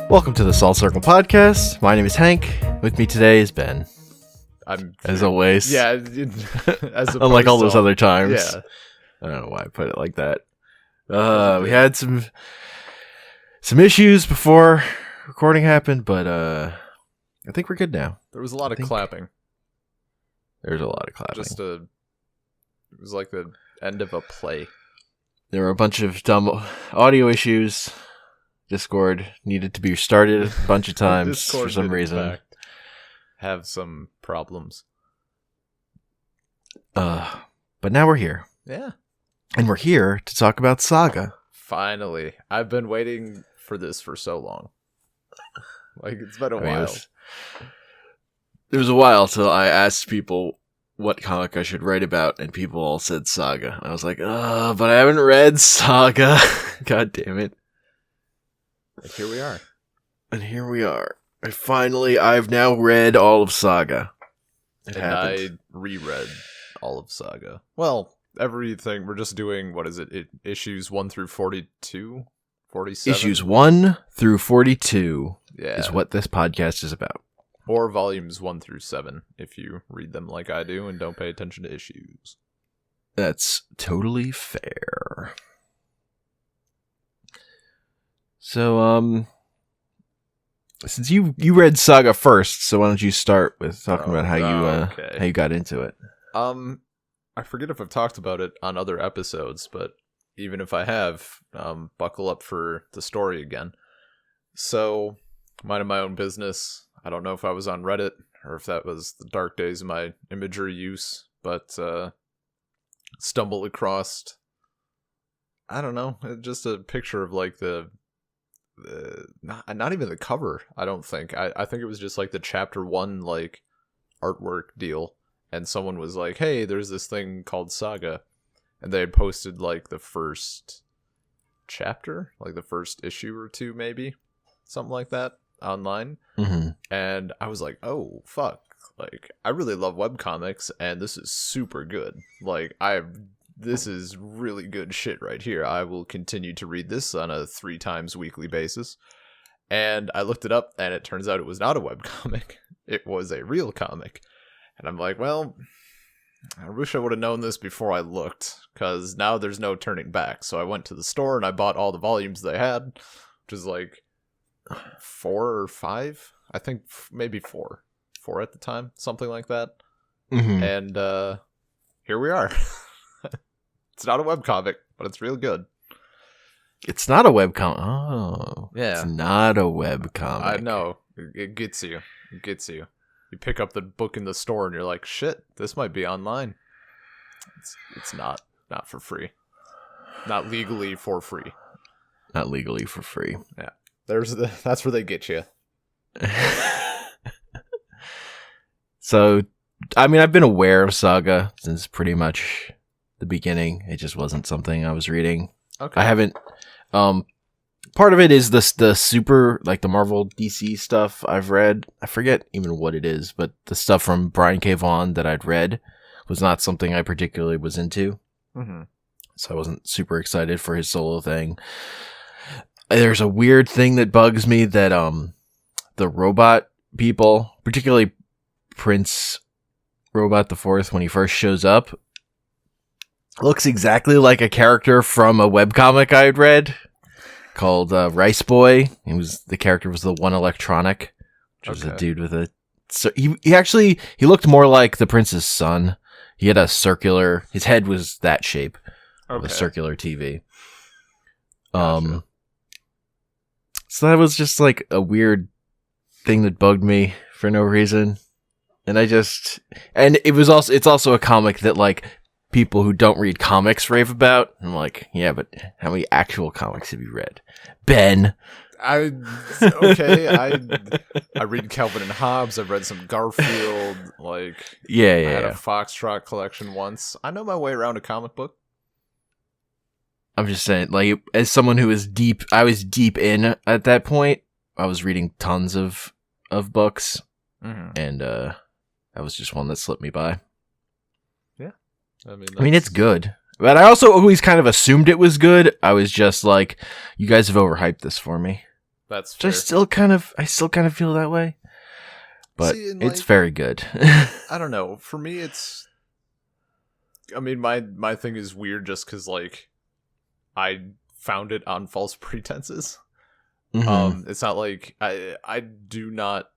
Welcome to the Salt Circle Podcast. My name is Hank. With me today is Ben. As always. Yeah. Unlike all those other times. Yeah. I don't know why I put it like that. We had some issues before recording happened, but I think we're good now. There was a lot of clapping. There's a lot of clapping. It was like the end of a play. There were a bunch of dumb audio issues. Discord needed to be restarted a bunch of times for some reason. In fact, have some problems. But now we're here. Yeah. And we're here to talk about Saga. Finally. I've been waiting for this for so long. Like, it's been a while. It was a while till I asked people what comic I should write about, and people all said Saga. I was like, but I haven't read Saga. God damn it. And here we are. And here we are. I've now read all of Saga. I reread all of Saga. Well, everything. We're just doing, what is it? Issues 1 through 42? 47? Issues 1 through 42 is what this podcast is about. Or volumes 1 through 7, if you read them like I do and don't pay attention to issues. That's totally fair. So, since you read Saga first, so why don't you start with talking about how you got into it? I forget if I've talked about it on other episodes, but even if I have, buckle up for the story again. So, minding my own business. I don't know if I was on Reddit or if that was the dark days of my imagery use, but stumbled across, I don't know, just a picture of like not even the cover, I don't think. I think it was just like the chapter 1 like artwork deal, and someone was like, hey, there's this thing called Saga, and they had posted like the first chapter, like the first issue or two, maybe something like that, online. Mm-hmm. And I was like, oh fuck, like I really love webcomics and this is super good. Like this is really good shit right here. I will continue to read this on a 3 times weekly basis. And I looked it up, and it turns out it was not a webcomic. It was a real comic. And I'm like, well, I wish I would have known this before I looked, because now there's no turning back. So I went to the store, and I bought all the volumes they had, which is like 4 or 5? I think maybe 4. 4 at the time, something like that. Mm-hmm. And here we are. It's not a webcomic, but it's real good. It's not a webcomic. Oh. Yeah. It's not a webcomic. I know. It gets you. It gets you. You pick up the book in the store and you're like, shit, this might be online. It's not. Not for free. Not legally for free. Not legally for free. Yeah. That's where they get you. So, I mean, I've been aware of Saga since pretty much the beginning. It just wasn't something I was reading. Okay. I haven't. Part of it is the super, like the Marvel DC stuff I've read. I forget even what it is, but the stuff from Brian K. Vaughan that I'd read was not something I particularly was into. Mm-hmm. So I wasn't super excited for his solo thing. There's a weird thing that bugs me that the robot people, particularly Prince Robot the Fourth, when he first shows up, looks exactly like a character from a webcomic I had read called Rice Boy. The character was the One Electronic, which was a dude with a. So he looked more like the prince's son. He had his head was that shape of a circular TV. Gotcha. So that was just like a weird thing that bugged me for no reason, and it's also a comic that like people who don't read comics rave about. I'm like, yeah, but how many actual comics have you read, Ben? I read Calvin and Hobbes. I've read some Garfield. Like, I had a Foxtrot collection once. I know my way around a comic book. I'm just saying, like, as someone who was deep, I was deep in at that point. I was reading tons of books, and that was just one that slipped me by. Yeah, I mean, it's good. But I also always kind of assumed it was good. I was just like, you guys have overhyped this for me. That's fair. I still kind of feel that way. But See, it's very good. I don't know. For me, it's... I mean, my thing is weird just because, like, I found it on false pretenses. Mm-hmm. It's not like... I do not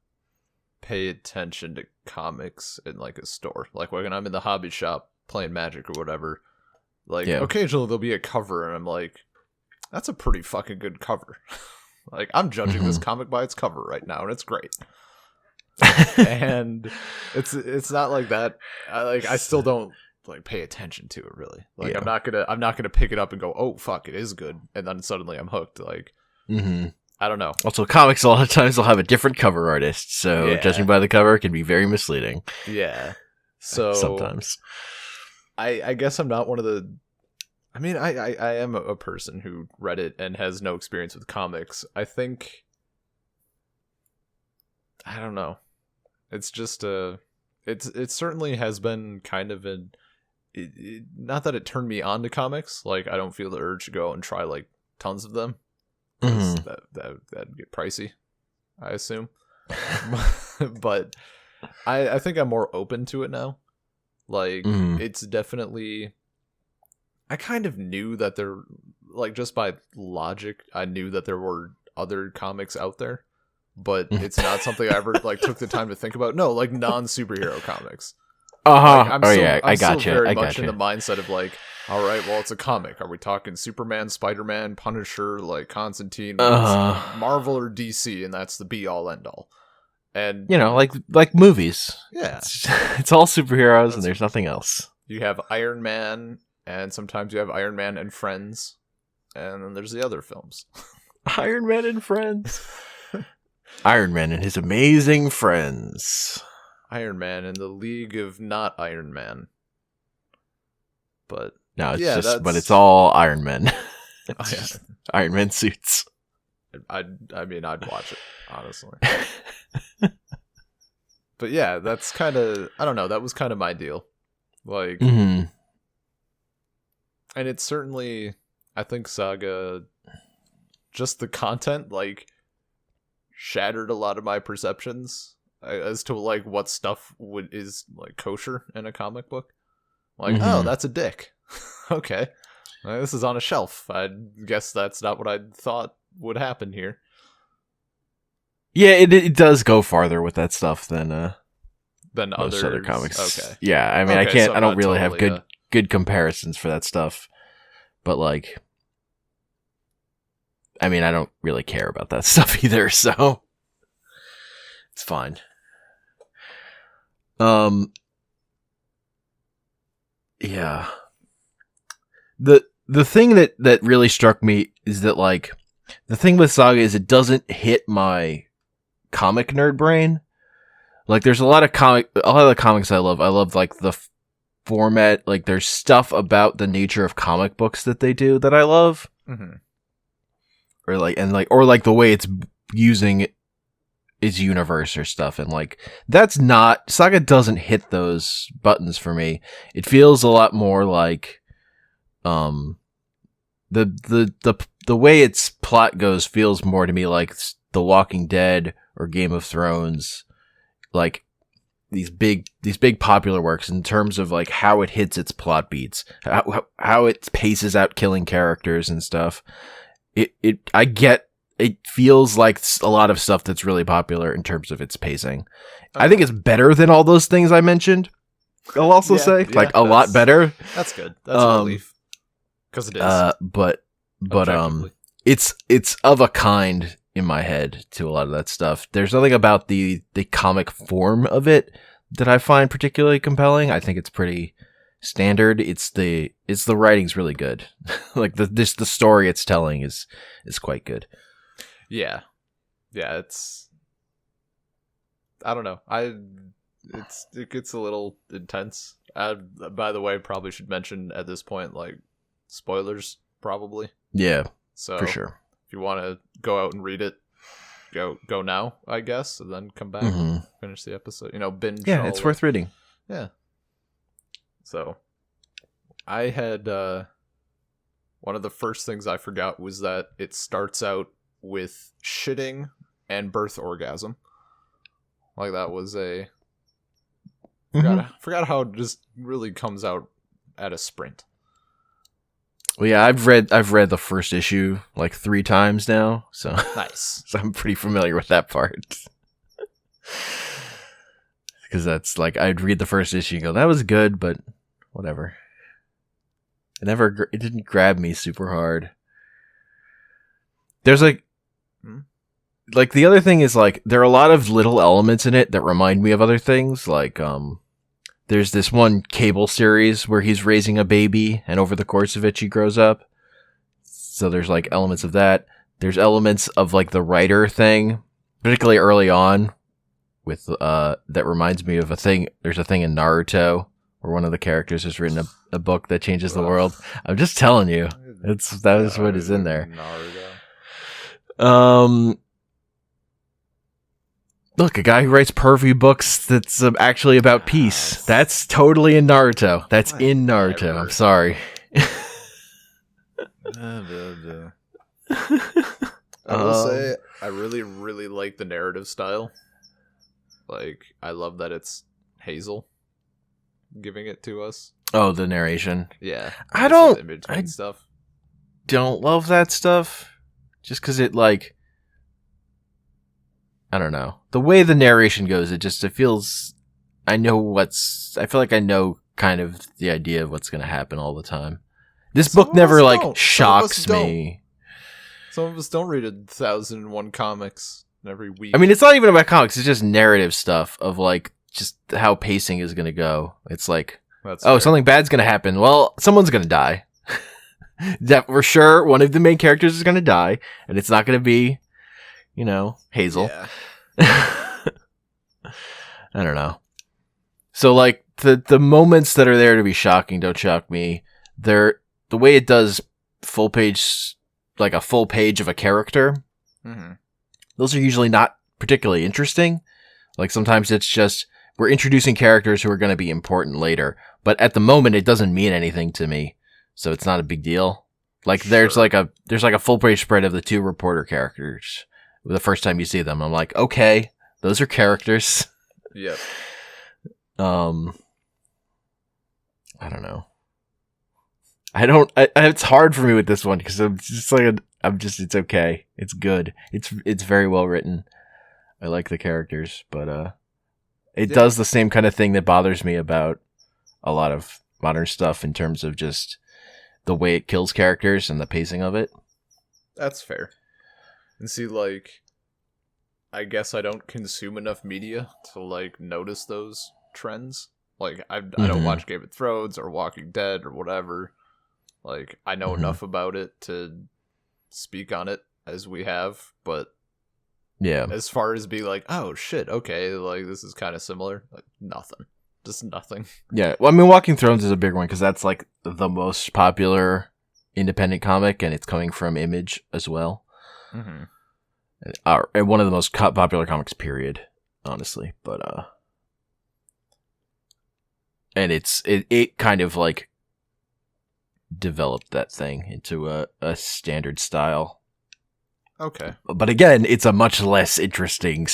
pay attention to comics in, like, a store. Like, when I'm in the hobby shop playing Magic or whatever, like, occasionally there'll be a cover, and I'm like, that's a pretty fucking good cover. Like, I'm judging this comic by its cover right now, and it's great. And it's not like that. I still don't like pay attention to it really. Like I'm not gonna pick it up and go, oh fuck, it is good, and then suddenly I'm hooked. Like I don't know. Also, comics a lot of times will have a different cover artist, so judging by the cover can be very misleading. Yeah. So sometimes I guess I'm not one of the... I mean, I am a person who read it and has no experience with comics. I think... I don't know. It's just it certainly has been kind of an... not that it turned me on to comics. Like, I don't feel the urge to go out and try, like, tons of them. That'd get pricey, I assume. But I think I'm more open to it now. Like, it's definitely... I kind of knew that there... Like, just by logic, I knew that there were other comics out there. But it's not something I ever, like, took the time to think about. No, like, non-superhero comics. Like, I'm I got still you. very much in the mindset of, like, all right, well, it's a comic. Are we talking Superman, Spider-Man, Punisher, like, Constantine, Marvel or DC, and that's the be-all, end-all. And you know, like movies. Yeah. It's all superheroes and there's nothing else. You have Iron Man, and sometimes you have Iron Man and Friends, and then there's the other films. Iron Man and Friends. Iron Man and his amazing friends. Iron Man and the League of Not Iron Man. But no, it's but it's all Iron Man. Iron Man suits. I mean, I'd watch it, honestly. But yeah, that's kind of... I don't know, that was kind of my deal. Like... And it's certainly... I think Saga... Just the content, like... shattered a lot of my perceptions as to, like, what stuff is, like, kosher in a comic book. Like, oh, that's a dick. Okay. This is on a shelf. I guess that's not what I thought would happen here. Yeah, it does go farther with that stuff than most other comics. Okay. Yeah, I mean, I don't really have good comparisons for that stuff. But, like, I mean, I don't really care about that stuff either, so it's fine. Yeah. The thing that really struck me is that, like, the thing with Saga is it doesn't hit my comic nerd brain. Like, there's a lot of the comics I love. I love, like, the format. Like, there's stuff about the nature of comic books that they do that I love. Or like the way it's using its universe or stuff, and like that's not... Saga doesn't hit those buttons for me. It feels a lot more like the way its plot goes feels more to me like The Walking Dead or Game of Thrones, like these big popular works in terms of like how it hits its plot beats, how it paces out killing characters and stuff. It feels like a lot of stuff that's really popular in terms of its pacing. Okay. I think it's better than all those things I mentioned. I'll also say a lot better. That's good. That's a relief, because it is. But it's of a kind in my head to a lot of that stuff. There's nothing about the comic form of it that I find particularly compelling. I think it's pretty standard. It's the writing's really good. Like the story it's telling is quite good. Yeah, it's... I don't know. It gets a little intense. By the way, probably should mention at this point, like, spoilers, probably. Yeah, so for sure. If you want to go out and read it, go now, I guess, and then come back and finish the episode. Binge. Yeah, it's worth reading. Yeah. So, I had... one of the first things I forgot was that it starts out with shitting and birth orgasm. Like that was a forgot how it just really comes out at a sprint. Well, yeah, I've read the first issue like 3 times now, so Nice. so I'm pretty familiar with that part. Because that's like I'd read the first issue and go, that was good, but whatever. It didn't grab me super hard. There's like the other thing is like there are a lot of little elements in it that remind me of other things. Like there's this one Cable series where he's raising a baby, and over the course of it, she grows up. So there's like elements of that. There's elements of like the writer thing, particularly early on. With that reminds me of a thing. There's a thing in Naruto where one of the characters has written a book that changes the world. I'm just telling you, that is what is in there. Naruto. Look, a guy who writes pervy books that's actually about peace. That's totally in Naruto. That's in Naruto. I'm sorry. I will say I really, really like the narrative style. Like, I love that it's Hazel giving it to us. Oh, the narration. Yeah. I don't love that stuff. Just because it, like, I don't know. The way the narration goes, it feels, I feel like I know kind of the idea of what's going to happen all the time. This book never, like, shocks me. Some of us don't read 1,001 comics every week. I mean, it's not even about comics. It's just narrative stuff of, like, just how pacing is going to go. It's like, something bad's going to happen. Well, someone's going to die. That for sure, one of the main characters is going to die, and it's not going to be, Hazel. Yeah. I don't know. So, like, the moments that are there to be shocking don't shock me. The way it does full page, like a full page of a character, those are usually not particularly interesting. Like, sometimes it's just, we're introducing characters who are going to be important later, but at the moment it doesn't mean anything to me, so it's not a big deal. Like, there's like a full page spread of the 2 reporter characters. The first time you see them, I'm like, okay, those are characters. Yep. I don't know. It's hard for me with this one because I'm just like, it's okay. It's good. It's very well written. I like the characters, but it does the same kind of thing that bothers me about a lot of modern stuff in terms of just the way it kills characters and the pacing of it. That's fair. And see, like, I guess I don't consume enough media to, like, notice those trends. Like, I don't watch Game of Thrones or Walking Dead or whatever. Like, I know enough about it to speak on it as we have, but yeah, as far as be like, oh shit, okay, like, this is kind of similar, like, nothing. Just nothing. Yeah, well, I mean, Walking Thrones is a big one because that's, like, the most popular independent comic, and it's coming from Image as well. And one of the most popular comics, period, honestly. But and it kind of like developed that thing into a standard style. Okay, but again, it's a much less interesting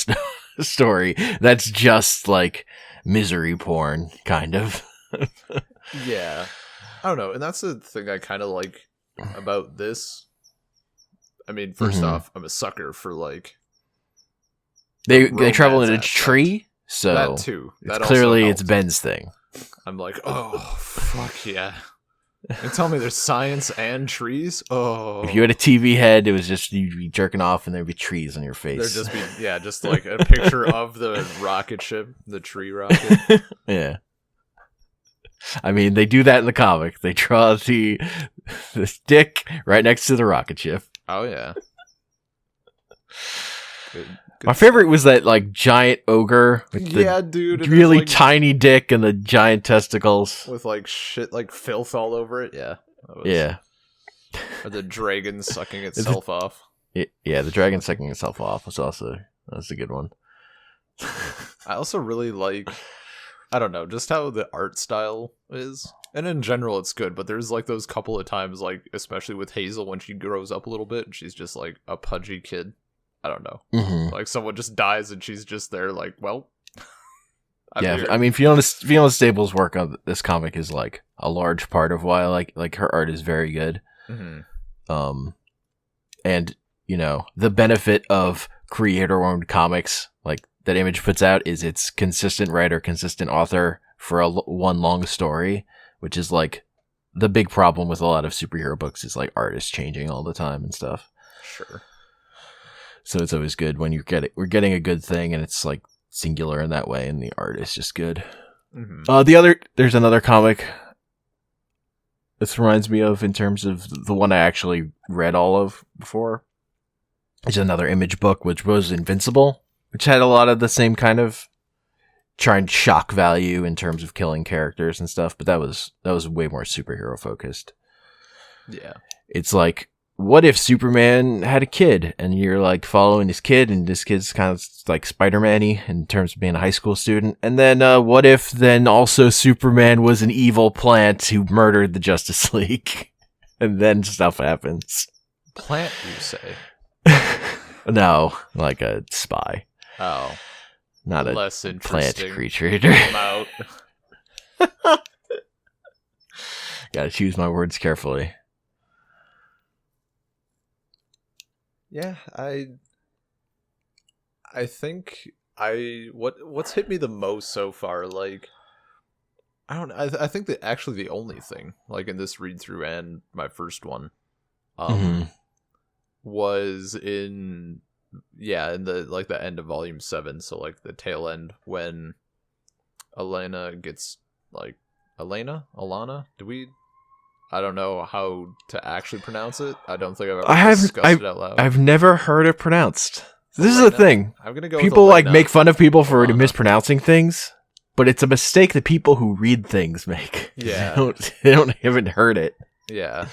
story. That's just like misery porn, kind of. Yeah, I don't know, and that's the thing I kind of like about this. I mean, first off, I'm a sucker for, like, they travel in a tree, so that too. That clearly it's Ben's thing. I'm like, oh fuck yeah! And tell me there's science and trees. Oh, if you had a TV head, it was just you'd be jerking off, and there'd be trees on your face. There'd just be just like a picture of the rocket ship, the tree rocket. Yeah. I mean, they do that in the comic. They draw the dick right next to the rocket ship. Oh yeah. Good My favorite was that like giant ogre with the really like, tiny dick and the giant testicles with like shit like filth all over it. Yeah. Yeah. Or the dragon sucking itself off. Yeah, the dragon sucking itself off that's a good one. I also really like, I don't know, just how the art style is. And in general, it's good, but there's like those couple of times, like especially with Hazel when she grows up a little bit, and she's just like a pudgy kid. I don't know. Mm-hmm. Like someone just dies, and she's just there, like, well. Yeah, here. I mean, Fiona Staples' work on this comic is like a large part of why I like her art is very good. Mm-hmm. And you know, the benefit of creator-owned comics like that Image puts out is it's consistent writer, consistent author for one long story, which is like the big problem with a lot of superhero books is like art is changing all the time and stuff. Sure. So it's always good when we're getting a good thing and it's like singular in that way and the art is just good. Mm-hmm. There's another comic this reminds me of in terms of the one I actually read all of before. It's another Image book, which was Invincible, which had a lot of the same kind of trying shock value in terms of killing characters and stuff, but that was way more superhero focused. Yeah. It's like, what if Superman had a kid and you're like following this kid and this kid's kind of like Spider-Man-y in terms of being a high school student. And then what if then also Superman was an evil plant who murdered the Justice League? And then stuff happens. Plant, you say? No, like a spy. Oh. Not less a plant creature. Out. Gotta choose my words carefully. Yeah, I think what's hit me the most so far, like I think that actually the only thing, like in this read through and my first one, was in the like the end of volume 7, so like the tail end when Alana, I don't know how to actually pronounce it. I don't think I've ever discussed it out loud. I've never heard it pronounced. This is the thing. I'm gonna go people with like make fun of people for Alana. mispronouncing things, but it's a mistake that people who read things make. Yeah. They haven't heard it. Yeah.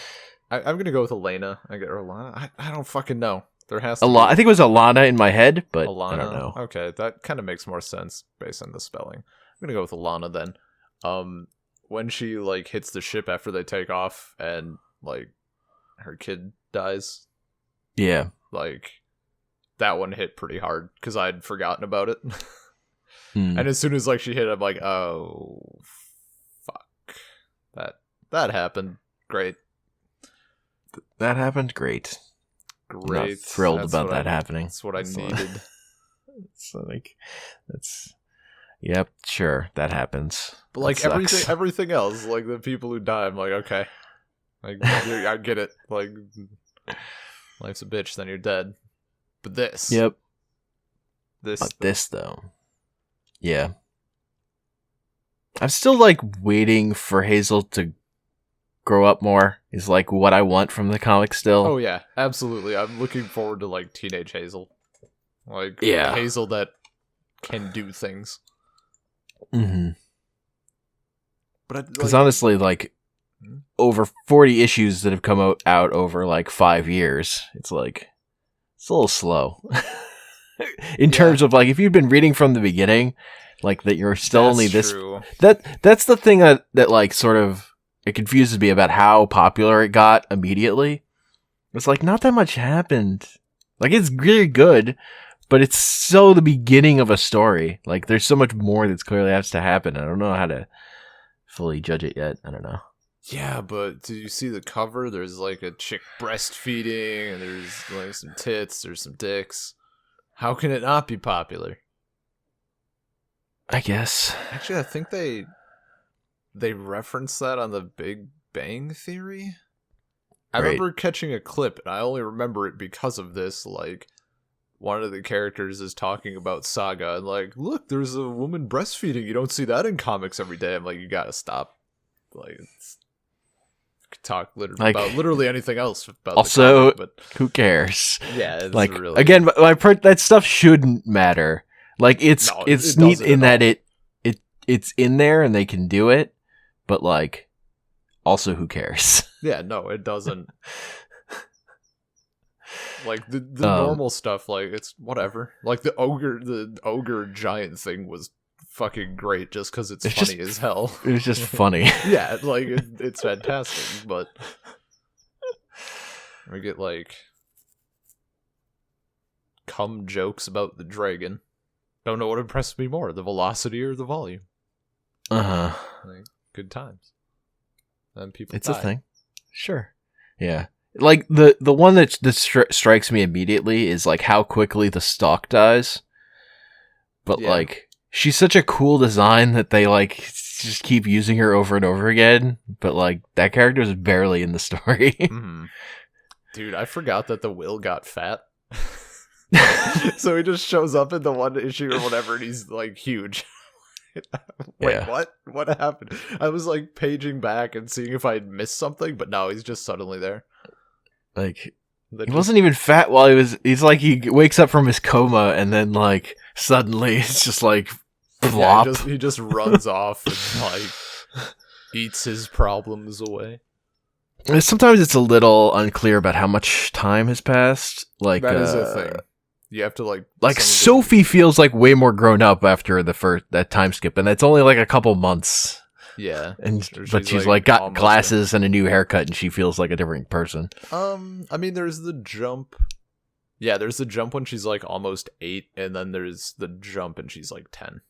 I'm gonna go with Elena. I get Alana. I don't fucking know. There has to I think it was Alana in my head, but Alana. I don't know. Okay, that kind of makes more sense based on the spelling. I'm gonna go with Alana then. When she like hits the ship after they take off and like her kid dies. Yeah. Like that one hit pretty hard because I'd forgotten about it. And as soon as like she hit, I'm like, oh fuck. That happened. Great. That happened. Great. Great. Not thrilled about that happening. That's what I needed. It's like yep, sure, that happens. But like everything else, like the people who die, I'm like, okay, like I get it. Like life's a bitch, then you're dead. But this, yep, this though, yeah. I'm still like waiting for Hazel to grow up more. Is like what I want from the comic still. Oh yeah, absolutely. I'm looking forward to like teenage Hazel, like Hazel that can do things. Mm-hmm. But because honestly, like over 40 issues that have come out over like 5 years, it's like it's a little slow in terms of like if you've been reading from the beginning, like that you're still only this. True. That's the thing that like sort of it confuses me about how popular it got immediately. It's like not that much happened. Like it's really good. But it's so the beginning of a story. Like, there's so much more that's clearly has to happen. I don't know how to fully judge it yet. I don't know. Yeah, but did you see the cover? There's, like, a chick breastfeeding, and there's, like, some tits, there's some dicks. How can it not be popular? I guess. Actually, I think they referenced that on the Big Bang Theory. I remember catching a clip, and I only remember it because of this, like... One of the characters is talking about Saga and like, look, there's a woman breastfeeding. You don't see that in comics every day. I'm like, you gotta stop. Like, could talk about literally anything else. About also, the comic, but who cares? Yeah, it's like really... again, that stuff shouldn't matter. Like it's neat in that it's in there and they can do it, but like, also who cares? Yeah, no, it doesn't. Like the normal stuff, like it's whatever. Like the ogre giant thing was fucking great just because it's It's funny just- as hell. It was just funny. Yeah, like it's fantastic, but we get like cum jokes about the dragon. Don't know what impressed me more, the velocity or the volume. Uh-huh. Like, good times. And people It's die. a thing. Sure. Yeah. Like, the one that strikes me immediately is, like, how quickly the stalk dies. But, Yeah. like, she's such a cool design that they, like, just keep using her over and over again. But, like, that character is barely in the story. Mhm. Dude, I forgot that the Will got fat. So he just shows up in the one issue or whatever, and he's like huge. Wait, Yeah. what? What happened? I was like paging back and seeing if I'd missed something, but no, he's just suddenly there. Like, That he wasn't even fat while he's like, he wakes up from his coma and then, like, suddenly it's just like, plop. he just runs off and like eats his problems away. Sometimes it's a little unclear about how much time has passed. Like, That is a thing. You have to like Like, some of the- Sophie feels like way more grown up after that time skip, and it's only like a couple months. Yeah. And Or but she's, she's like, like got almost glasses and a new haircut, and she feels like a different person. I mean, there's the jump. Yeah, there's the jump when she's like almost 8, and then there's the jump and she's like 10.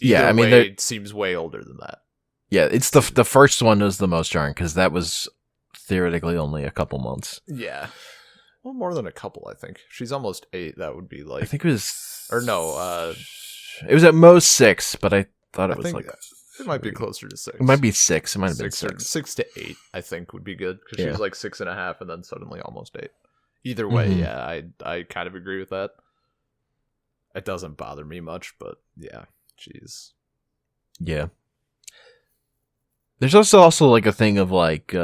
Yeah, Either I mean, way, it seems way older than that. Yeah, it's the first one was the most jarring because that was theoretically only a couple months. Yeah. Well, more than a couple, I think. She's almost 8. That would be like. I think it was, Or no, it was at most 6, but I thought it I was think like it might be closer to 6. it might be 6. It might have been 6 or 6. 6 to 8. I think would be good because she Yeah. was like 6.5, and then suddenly almost 8. Either way, Mhm. yeah, I kind of agree with that. It doesn't bother me much, but yeah, jeez. Yeah. There's also like a thing of like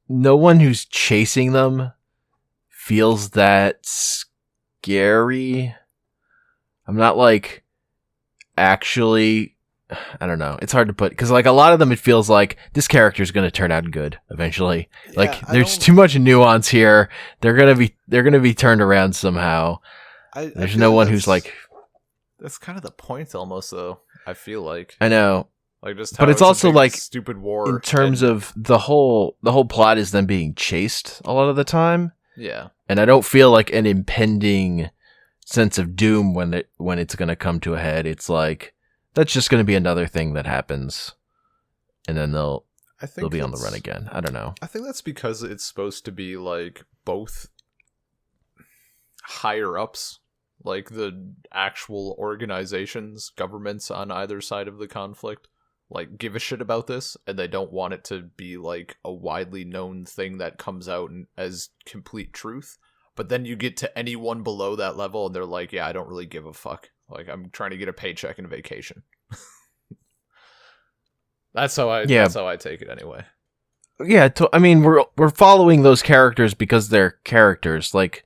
no one who's chasing them feels that scary. I'm not like actually, I don't know. It's hard to put because like a lot of them it feels like this character is going to turn out good eventually. Like there's too much nuance here. They're going to be turned around somehow. There's no one who's like. That's kind of the point, almost. Though I feel like I know, like just, but how it's a also big, like stupid war in terms of the whole plot is them being chased a lot of the time, yeah, and I don't feel like an impending sense of doom when it's going to come to a head. It's like that's just going to be another thing that happens, and then they'll be on the run again. I don't know. I think that's because it's supposed to be like both higher ups. Like the actual organizations, governments on either side of the conflict, like give a shit about this, and they don't want it to be like a widely known thing that comes out as complete truth. But then you get to anyone below that level, and they're like, "Yeah, I don't really give a fuck. Like, I'm trying to get a paycheck and a vacation." That's how I take it anyway. Yeah, I mean we're following those characters because they're characters. Like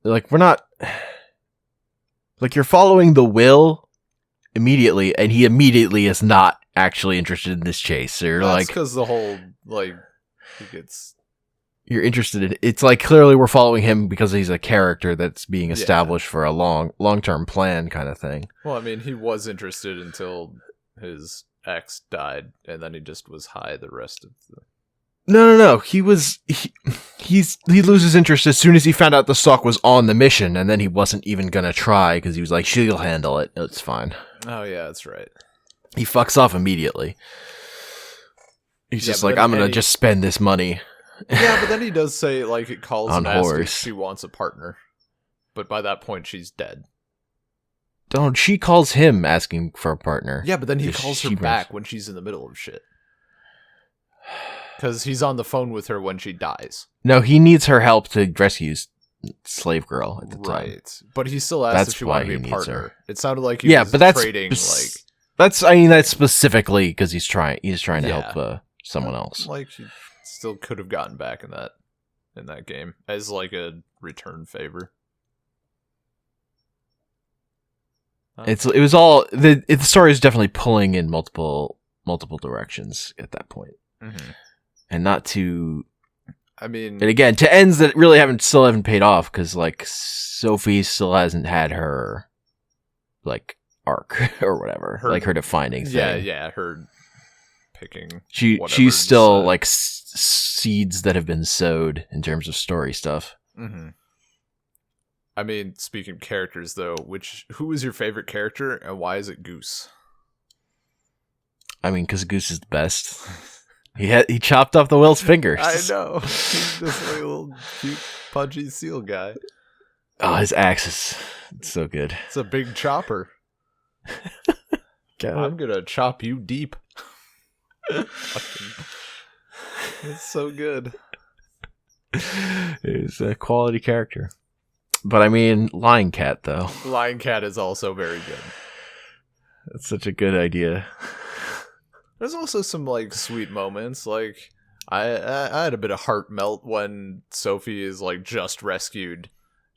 we're not. Like, you're following the Will immediately, and he immediately is not actually interested in this chase. So you're like, because the whole, like, he gets... You're interested in... It's like, clearly we're following him because he's a character that's being established for a long-term plan kind of thing. Well, I mean, he was interested until his ex died, and then he just was high the rest of the... No. He loses interest as soon as he found out the stalk was on the mission, and then he wasn't even gonna try because he was like, she'll handle it. It's fine. Oh, yeah, that's right. He fucks off immediately. He's just like, I'm gonna just spend this money. Yeah, but then he does say, like, it calls on and asks if horse. she wants a partner. But by that point, she's dead. She calls him asking for a partner. Yeah, but then he calls her back when she's in the middle of shit. Because he's on the phone with her when she dies. No, he needs her help to rescue Slave Girl at the time. Right. But he still asks if she wanted to be a partner. It sounded like he was trading, that's specifically because he's trying to help someone else. Like, he still could have gotten back in that game as, like, a return favor. It was all... The story is definitely pulling in multiple directions at that point. Mm-hmm. And not to I mean, and again, to ends that really still haven't paid off, because like Sophie still hasn't had her like arc or whatever, like her defining thing. Yeah, her picking. She's still like seeds that have been sowed in terms of story stuff. Mm-hmm. I mean, speaking of characters, though, who is your favorite character, and why is it Goose? I mean, because Goose is the best. He chopped off the whale's fingers. I know. He's this little cute, pudgy seal guy. Oh, his axe is so good. It's a big chopper. I'm gonna chop you deep. It's so good. He's a quality character. But I mean, Lion Cat, though. Lion Cat is also very good. That's such a good idea. There's also some like sweet moments. Like I had a bit of heart melt when Sophie is like just rescued.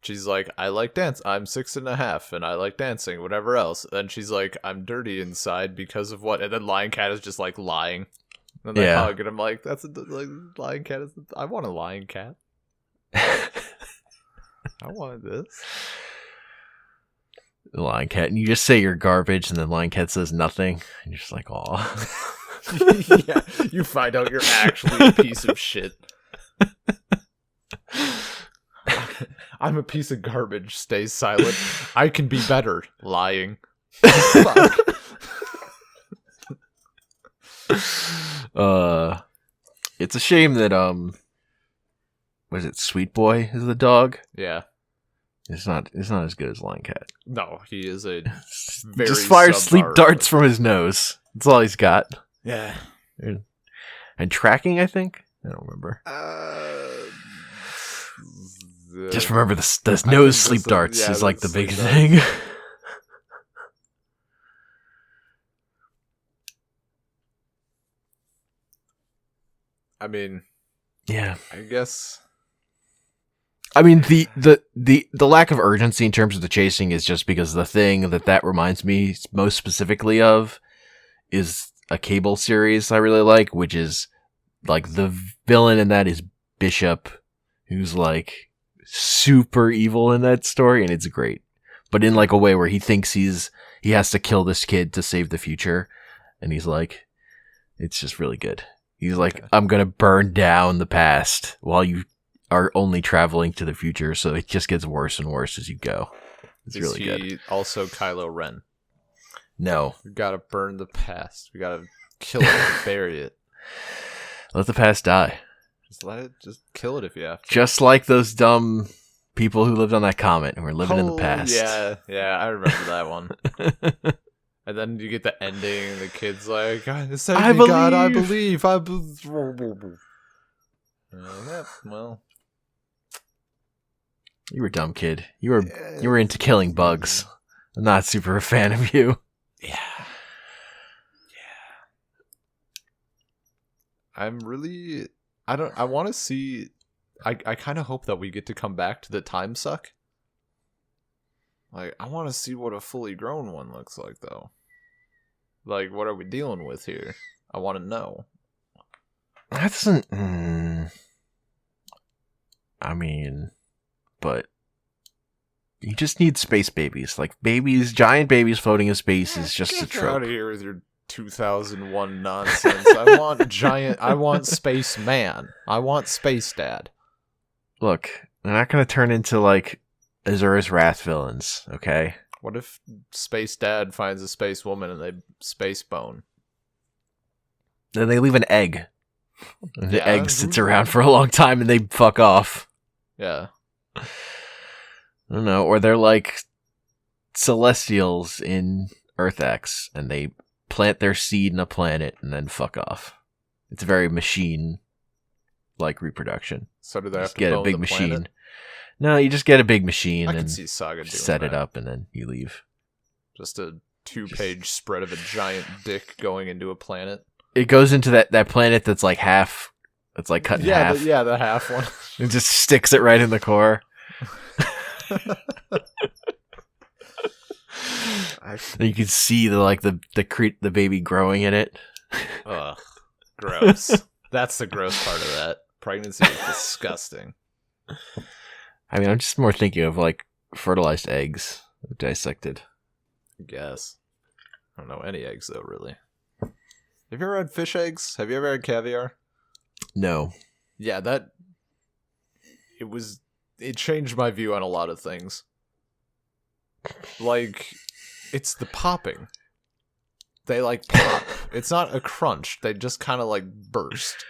She's like, I like dance. I'm 6.5 and I like dancing, whatever else. And she's like, I'm dirty inside because of what? And then Lion Cat is just like lying. And they hug and I'm like, Lion Cat is I want a Lion Cat. I wanted this. The Lion Cat, and you just say you're garbage, and then Lion Cat says nothing, and you're just like, aw. Yeah, you find out you're actually a piece of shit. I'm a piece of garbage. Stay silent. I can be better. Lying. Fuck. It's a shame that was it Sweet Boy is the dog? Yeah. It's not as good as Lion Cat. No, he is a very just fires sleep darts from his nose. That's all he's got. Yeah. And tracking, I think. I don't remember. Just remember the nose sleep darts is like the big thing. I mean, yeah. I guess. I mean, the lack of urgency in terms of the chasing is just because the thing that reminds me most specifically of is a cable series I really like, which is like the villain in that is Bishop, who's like super evil in that story, and it's great, but in like a way where he thinks he has to kill this kid to save the future, and he's like, it's just really good. He's like, I'm gonna burn down the past while you are only traveling to the future, so it just gets worse and worse as you go. It's really good. Is he also Kylo Ren? No. We gotta burn the past. We gotta kill it and bury it. Let the past die. Just kill it if you have to. Just like those dumb people who lived on that comet and were living in the past. Yeah, I remember that one. And then you get the ending, and the kid's like, I believe. God, I believe. Well. You were a dumb kid. You were into killing bugs. I'm not super a fan of you. Yeah. I'm really... I want to see... I kind of hope that we get to come back to the time suck. Like, I want to see what a fully grown one looks like, though. Like, what are we dealing with here? I want to know. That doesn't... I mean... But... You just need space babies. Like, babies, giant babies floating in space is just a trope. Get out of here with your 2001 nonsense. I want Space Man. I want Space Dad. Look, they're not going to turn into, like, Azura's Wrath villains, okay? What if Space Dad finds a space woman and they space bone? Then they leave an egg. And the egg sits around for a long time and they fuck off. Yeah. I don't know. Or they're like Celestials in Earth X and they plant their seed in a planet and then fuck off. It's very machine-like reproduction. So do they have to get bone a big the machine? Planet? No, you just get a big machine I and can see Saga doing set it that. up and then you leave. Just a 2-page spread of a giant dick going into a planet. It goes into that planet that's like half. It's like cut in half. The half one. It just sticks it right in the core. You can see the baby growing in it. Ugh, gross. That's the gross part of that. Pregnancy is disgusting. I mean, I'm just more thinking of like fertilized eggs dissected. I guess. I don't know any eggs though, really. Have you ever had fish eggs? Have you ever had caviar? No. Yeah, it changed my view on a lot of things. Like, it's the popping. They like pop. It's not a crunch. They just kind of like burst.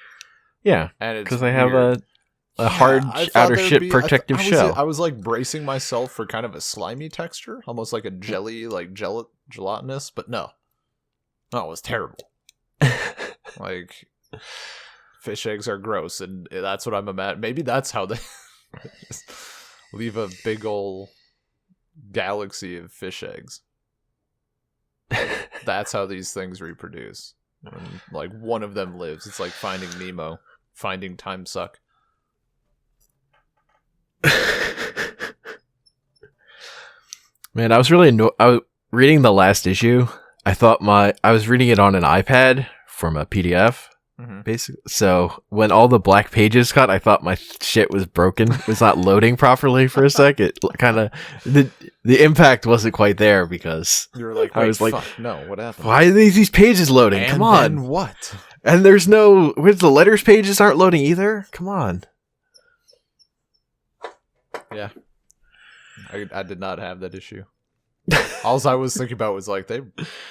Yeah, and it's because they have weird. a hard outer shit protective shell. I was like bracing myself for kind of a slimy texture, almost like a jelly, like gelatinous. But no, it was terrible. Like, fish eggs are gross, and that's what I'm imagining. Maybe that's how they just leave a big ol' galaxy of fish eggs. That's how these things reproduce. And, like, one of them lives. It's like Finding Nemo, finding time suck. Man, I was really I was reading the last issue. I was reading it on an iPad from a PDF. Basically, so when all the black pages cut, I thought my shit was broken. It was not loading properly for a sec. It kind of the impact wasn't quite there because you were like, I was like, fuck, no, what happened? Why are these pages loading? And come on, then what? And there's no where's the letters pages aren't loading either. Come on. Yeah, I did not have that issue. All I was thinking about was like they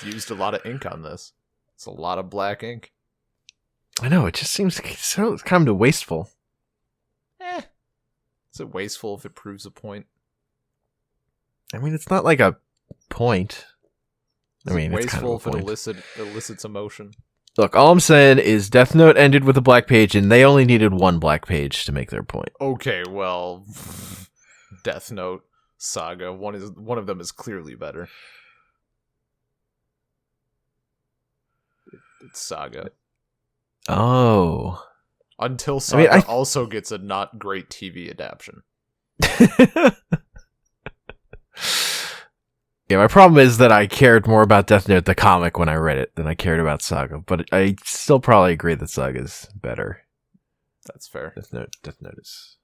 used a lot of ink on this. It's a lot of black ink. I know, it just seems so kind of wasteful. Is it wasteful if it proves a point? I mean, it's not like a point. Is it it's kind of wasteful if point. it elicits emotion? Look, all I'm saying is Death Note ended with a black page, and they only needed one black page to make their point. Okay, well, Death Note, Saga, one of them is clearly better. It's Saga. Oh. Until Saga also gets a not great TV adaptation. Yeah, my problem is that I cared more about Death Note, the comic, when I read it than I cared about Saga. But I still probably agree that Saga's better. That's fair. Death Note is...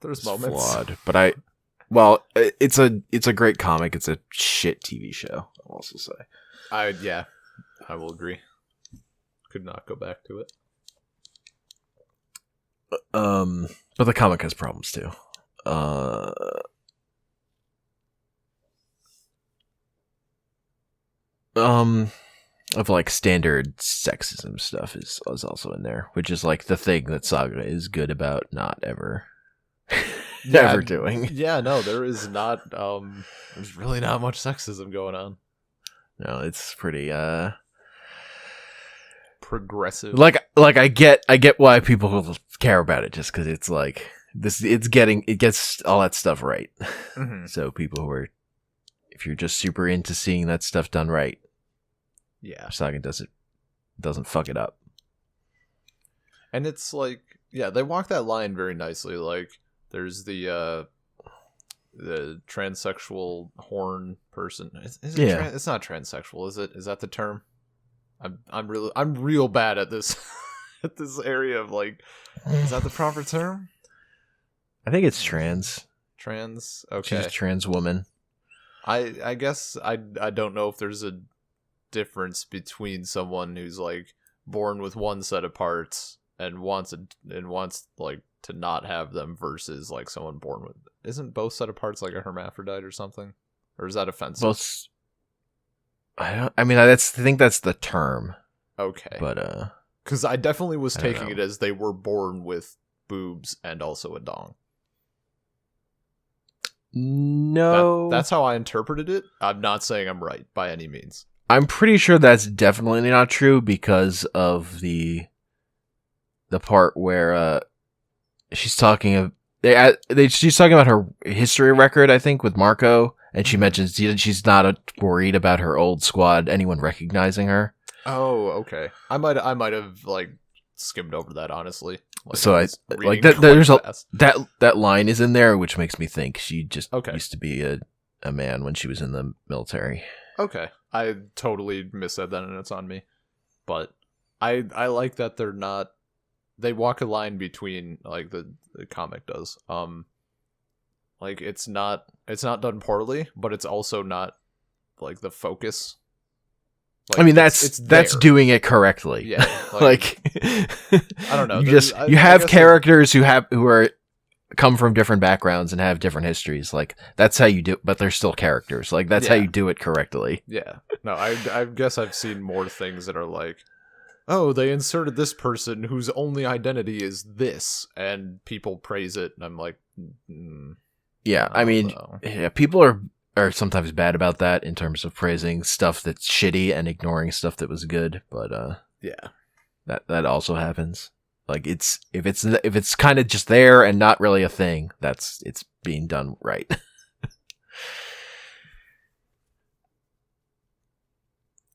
There's moments. Flawed. But it's a great comic. It's a shit TV show, I'll also say. I will agree. Could not go back to it. But the comic has problems too. Of like standard sexism stuff is also in there, which is like the thing that Saga is good about not ever ever doing. Yeah, no, there is not there's really not much sexism going on. No, it's pretty progressive. Like I get why people care about it, just because it's like this. It gets all that stuff right. Mm-hmm. So people who are, if you're just super into seeing that stuff done right, yeah, Saga doesn't fuck it up. And it's like, yeah, they walk that line very nicely. Like, there's the transsexual horn person. It's not transsexual, is it? Is that the term? I'm real bad at this at this area of like, is that the proper term? I think it's trans. Trans. Okay. She's a trans woman. I guess I don't know if there's a difference between someone who's like born with one set of parts and wants like to not have them versus like someone born with, isn't both set of parts like a hermaphrodite or something, or is that offensive? Both. I think that's the term. Okay, but because I definitely was I don't taking know. it as they were born with boobs and also a dong. No, that's how I interpreted it. I'm not saying I'm right by any means. I'm pretty sure that's definitely not true because of the part where she's talking she's talking about her history record, I think, with Marco, and she mentions she's not worried about her old squad, anyone recognizing her. Oh, okay. I might have like skimmed over that, honestly. Like, so I like that. That line is in there, which makes me think she just used to be a man when she was in the military. Okay, I totally missaid that, and it's on me. But I like that they're not they walk a line between, like, the comic does. Like, it's not done poorly, but it's also not, like, the focus. Like, I mean, that's doing it correctly. Yeah, like I don't know. You have characters who are come from different backgrounds and have different histories. Like, that's how you do it, but they're still characters. Like, that's how you do it correctly. Yeah. No, I guess I've seen more things that are like, oh, they inserted this person whose only identity is this, and people praise it, and I'm like, yeah, I mean, people are sometimes bad about that in terms of praising stuff that's shitty and ignoring stuff that was good, but yeah, that also happens. Like, if it's kind of just there and not really a thing, it's being done right.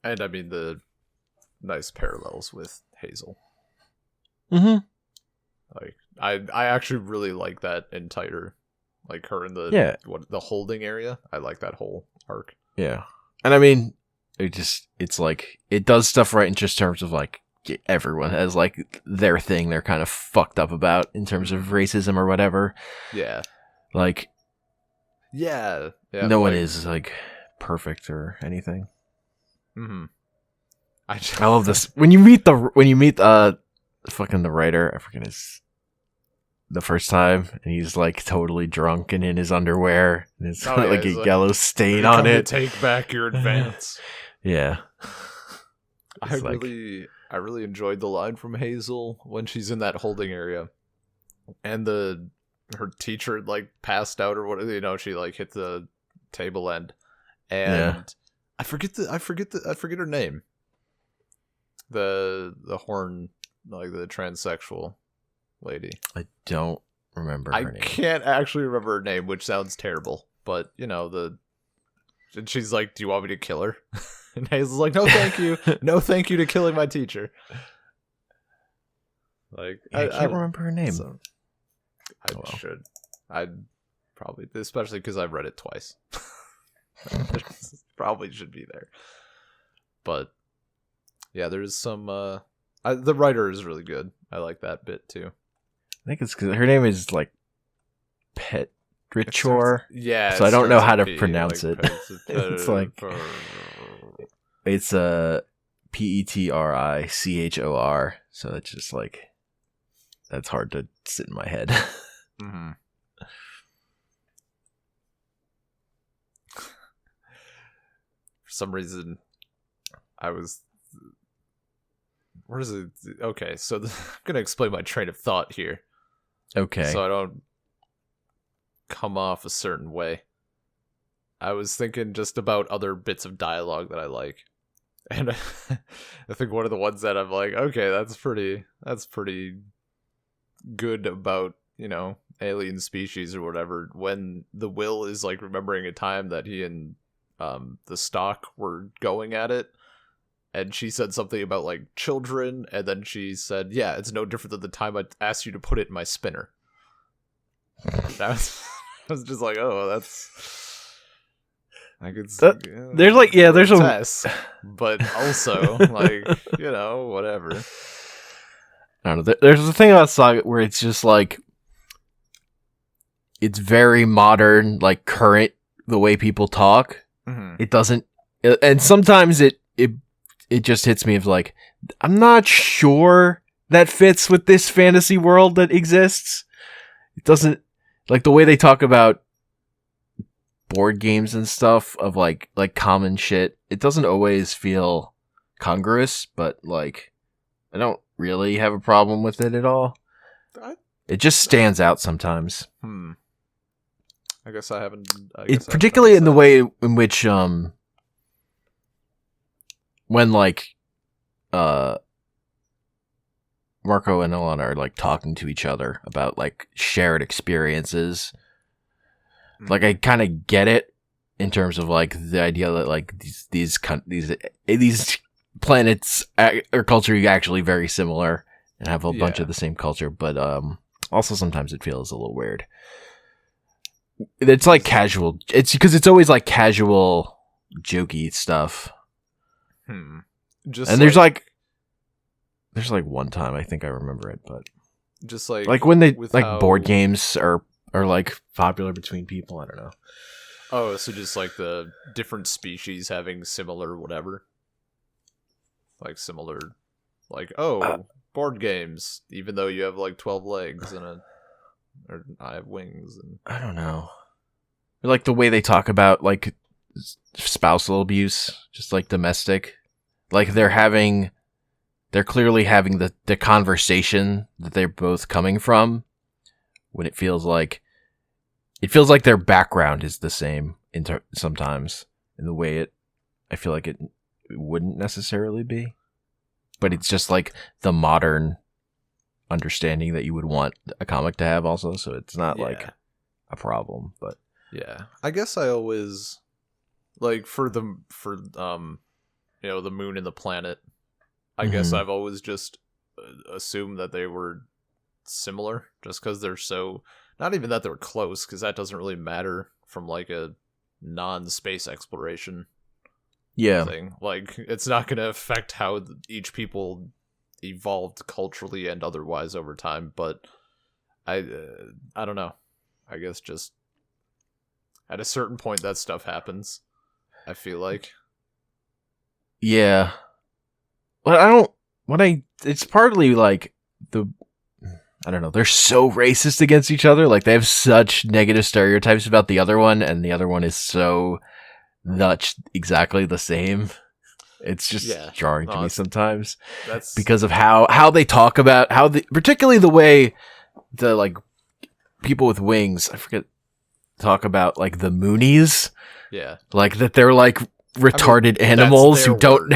And I mean, the nice parallels with Hazel. Mm-hmm. Like, I actually really like that entire, like, her in the the holding area. I like that whole arc. Yeah, and I mean, it's like it does stuff right in just terms of, like, everyone has, like, their thing they're kind of fucked up about in terms of racism or whatever. Yeah, like, yeah, no one is, like, perfect or anything. Mm-hmm. I love this when you meet fucking the writer. I forget the first time, and he's, like, totally drunk and in his underwear, and it's got like a yellow stain on it. Take back your advance. Yeah, I really enjoyed the line from Hazel when she's in that holding area, and her teacher, like, passed out or whatever. You know, she, like, hit the table end, and I forget her name. The horn, like, the transsexual lady. I don't remember her name. I can't actually remember her name, which sounds terrible. But, you know, and she's like, do you want me to kill her? And Hazel's like, no, thank you. No, thank you to killing my teacher. Like, I can't remember her name. So, should. I'd probably, especially because I've read it twice. Probably should be there. But yeah, there's some the writer is really good. I like that bit too. I think it's because her name is, like, Petrichor. Yeah, so I don't know how to pronounce it. It's like it's Petrichor. So it's just, like, that's hard to sit in my head. Mm-hmm. For some reason, where is it? Okay, so I'm gonna explain my train of thought here. Okay. So I don't come off a certain way. I was thinking just about other bits of dialogue that I like. And I think one of the ones that I'm like, okay, that's pretty good about, you know, alien species or whatever, when the Will is, like, remembering a time that he and the Stock were going at it, and she said something about, like, children, and then she said, yeah, it's no different than the time I asked you to put it in my spinner. I was just like, oh, that's, I could there's, like, there's a test, but also, like, you know, whatever. I don't know. There's a thing about Saga where it's just, like, it's very modern, like, current, the way people talk. Mm-hmm. It doesn't, and sometimes it just hits me of, like, I'm not sure that fits with this fantasy world that exists. It doesn't, like, the way they talk about board games and stuff of, like common shit. It doesn't always feel congruous, but, like, I don't really have a problem with it at all. It just stands out sometimes. I guess I haven't. Particularly in the way in which, when, like, Marco and Alana are, like, talking to each other about, like, shared experiences. Like, I kind of get it in terms of, like, the idea that, like, these planets or culture are actually very similar and have a bunch of the same culture, but also sometimes it feels a little weird. It's, like, casual. It's because it's always, like, casual, jokey stuff. Just, and there's like one time I think I remember it, but just like when they with like board games are like popular between people. I don't know. Oh, so just like the different species having similar whatever, like similar, like board games. Even though you have like 12 legs and or I have wings and I don't know. Like the way they talk about like spousal abuse, just like domestic, like they're clearly having the conversation that they're both coming from, when it feels like their background is the same sometimes in the way I feel like it wouldn't necessarily be, but it's just like the modern understanding that you would want a comic to have also, so it's not like a problem. But yeah, I guess I always like for the moon and the planet, I guess I've always just assumed that they were similar just because they're so, not even that they're close, because that doesn't really matter from like a non-space exploration thing. Like it's not going to affect how each people evolved culturally and otherwise over time, but I don't know, I guess just at a certain point that stuff happens, I feel like. Yeah. It's partly like I don't know, they're so racist against each other. Like they have such negative stereotypes about the other one, and the other one is so not exactly the same. It's just jarring to me sometimes. That's because of how they talk about particularly the way the like people with wings, I forget, talk about like the Moonies. Yeah. Like that they're like retarded animals who don't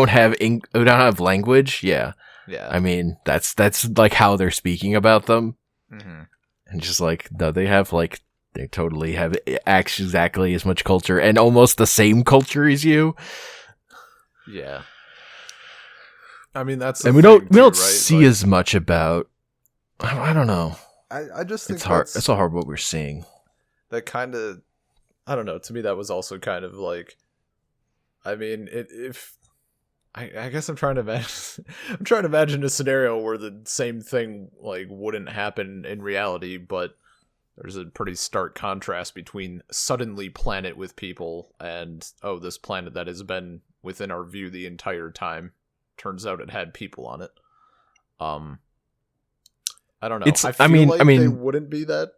have language. Yeah. Yeah. I mean, that's like how they're speaking about them. Mm-hmm. And just like, no, they totally have exactly as much culture and almost the same culture as you. Yeah. I mean, and we don't see as much about, I don't know. I just think it's hard. It's so hard what we're seeing. That kind of, I don't know. To me, that was also kind of like, I mean, I guess I'm trying to imagine a scenario where the same thing like wouldn't happen in reality, but there's a pretty stark contrast between suddenly planet with people and this planet that has been within our view the entire time. Turns out it had people on it. I don't know. I mean, they wouldn't be that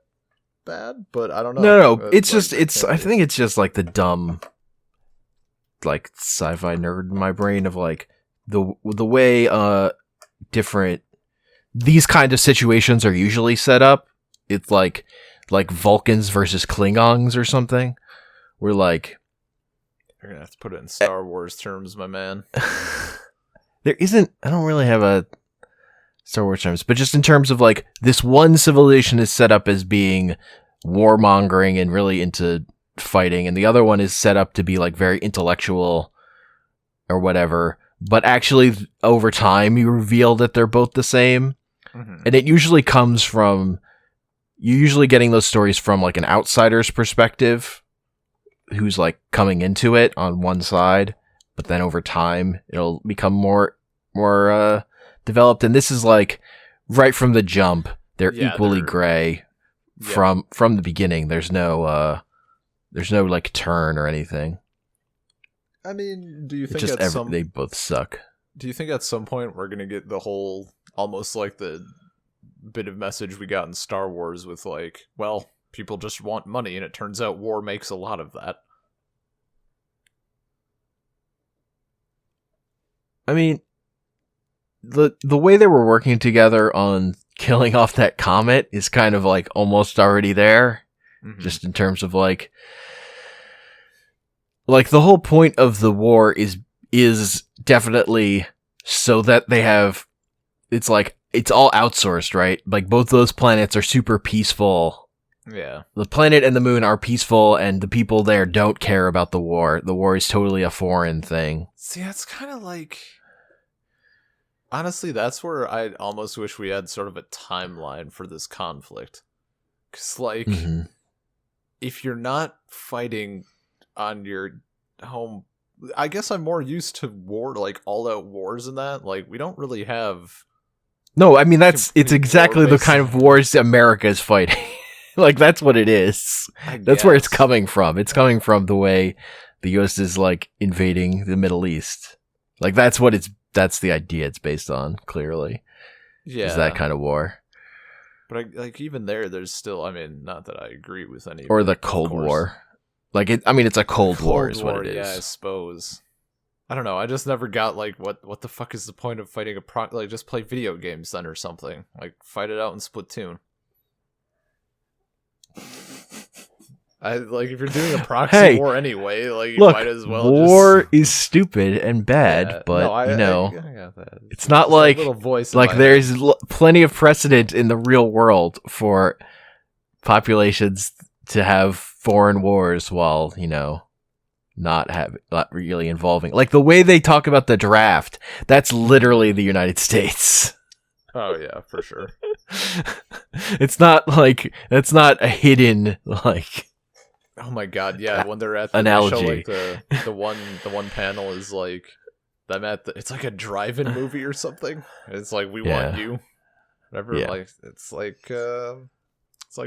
bad, but I don't know. No, it's like, I think it's just like the dumb, like sci-fi nerd in my brain of like the way different these kind of situations are usually set up. It's like Vulcans versus Klingons or something. We're like, you're gonna have to put it in Star Wars terms, my man. There isn't. I don't really have a Star Wars terms, but just in terms of like this one civilization is set up as being warmongering and really into fighting, and the other one is set up to be like very intellectual or whatever, but actually over time you reveal that they're both the same. Mm-hmm. And it usually comes from, you're usually getting those stories from like an outsider's perspective who's like coming into it on one side, but then over time it'll become more developed. And this is like right from the jump, they're equally gray from the beginning. There's no like turn or anything. I mean, do you think they both suck? Do you think at some point we're gonna get the whole, almost like the bit of message we got in Star Wars with like, well, people just want money, and it turns out war makes a lot of that? I mean, the way they were working together on killing off that comet is kind of like almost already there. Mm-hmm. Just in terms of like the whole point of the war is definitely so that they have, it's like, it's all outsourced, right? Like both those planets are super peaceful. Yeah. The planet and the moon are peaceful, and the people there don't care about the war. The war is totally a foreign thing. See, that's kind of like, honestly, that's where I almost wish we had sort of a timeline for this conflict. Because, like, mm-hmm. if you're not fighting on your home, I guess I'm more used to war, like all-out wars and that. Like, we don't really have No, I mean it's exactly the war-based. kind of wars America is fighting. Like that's what it is. That's where it's coming from. It's coming from the way the US is like invading the Middle East. Like that's the idea it's based on, clearly. Yeah. Is that kind of war. But like even there's still, I mean, not that I agree with any or of the it, Cold War. Like it's a Cold War is what it is. Yeah, I suppose. I don't know. I just never got like what the fuck is the point of fighting like just play video games then or something. Like fight it out in Splatoon. I like if you're doing a proxy war anyway, like you might as well war is stupid and bad, but I got that. It's not like little voice there's plenty of precedent in the real world for populations to have foreign wars while, not really involving. Like the way they talk about the draft, that's literally the United States. Oh yeah, for sure. It's not like that's not a hidden like. Oh my god, yeah, when they're at the analogy. Show, like the one panel is like them it's like a drive-in movie or something. It's like we want you. Whatever, like it's like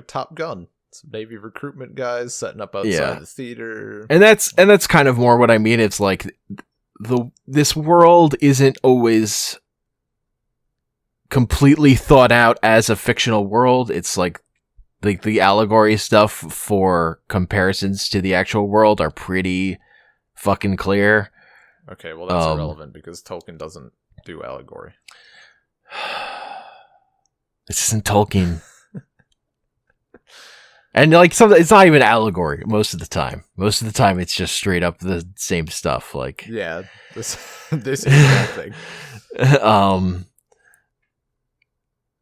Top Gun. It's Navy recruitment guys setting up outside the theater. And that's kind of more what I mean. It's like this world isn't always completely thought out as a fictional world. It's like the allegory stuff for comparisons to the actual world are pretty fucking clear. Okay, well that's irrelevant because Tolkien doesn't do allegory. This isn't Tolkien. And like it's not even allegory most of the time. Most of the time it's just straight up the same stuff. Like this is that thing.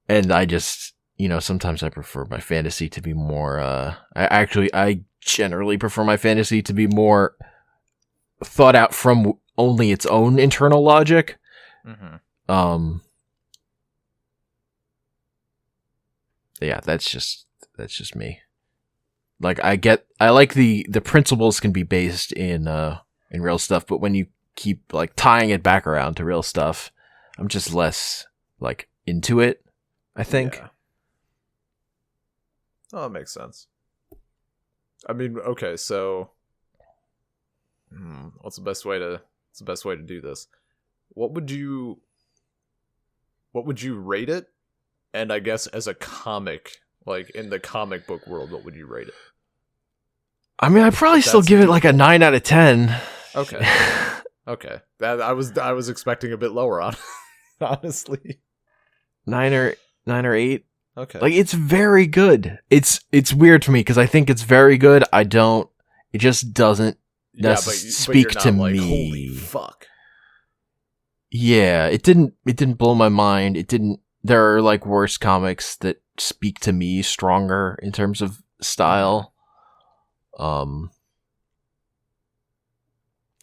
And I just sometimes I prefer my fantasy to be more. I generally prefer my fantasy to be more thought out from only its own internal logic. Mm-hmm. Yeah, that's just me. Like I like the principles can be based in real stuff, but when you keep like tying it back around to real stuff, I'm just less like into it, I think. Yeah. Oh, that makes sense. I mean, okay, so what's the best way to do this? What would you rate it? And I guess as a comic, like in the comic book world, what would you rate it? I mean, I'd probably still give it like a 9 out of 10. Okay. Okay. That I was expecting a bit lower on, honestly. 9 or 8. Okay. Like it's very good. It's weird to me because I think it's very good. It just doesn't speak to me. Holy fuck. Yeah, it didn't blow my mind. There are like worse comics that speak to me stronger in terms of style.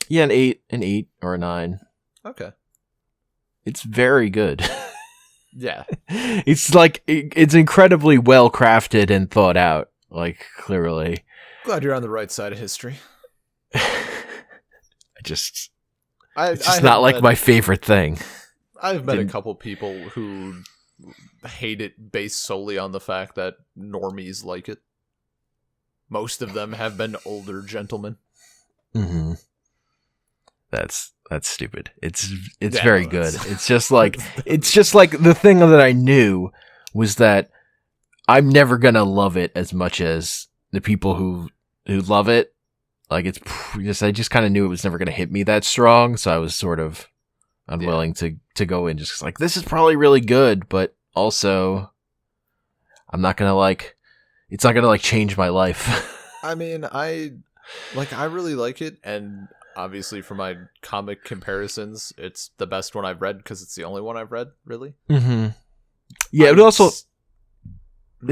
Yeah, an 8 or a 9. Okay. It's very good. Yeah. It's like it's incredibly well crafted and thought out, like clearly. Glad you're on the right side of history. It's just not like my favorite thing. I've met a couple people who hate it based solely on the fact that normies like it. Most of them have been older gentlemen. Mm-hmm. That's stupid. It's very good. It's just like the thing that I knew was that I'm never gonna love it as much as the people who love it. Like I just kind of knew it was never gonna hit me that strong, so I was sort of unwilling to go in just like this is probably really good, but also I'm not gonna it's not gonna change my life. I mean, I really like it, and obviously for my comic comparisons, it's the best one I've read because it's the only one I've read, really. Mm-hmm. Yeah, it's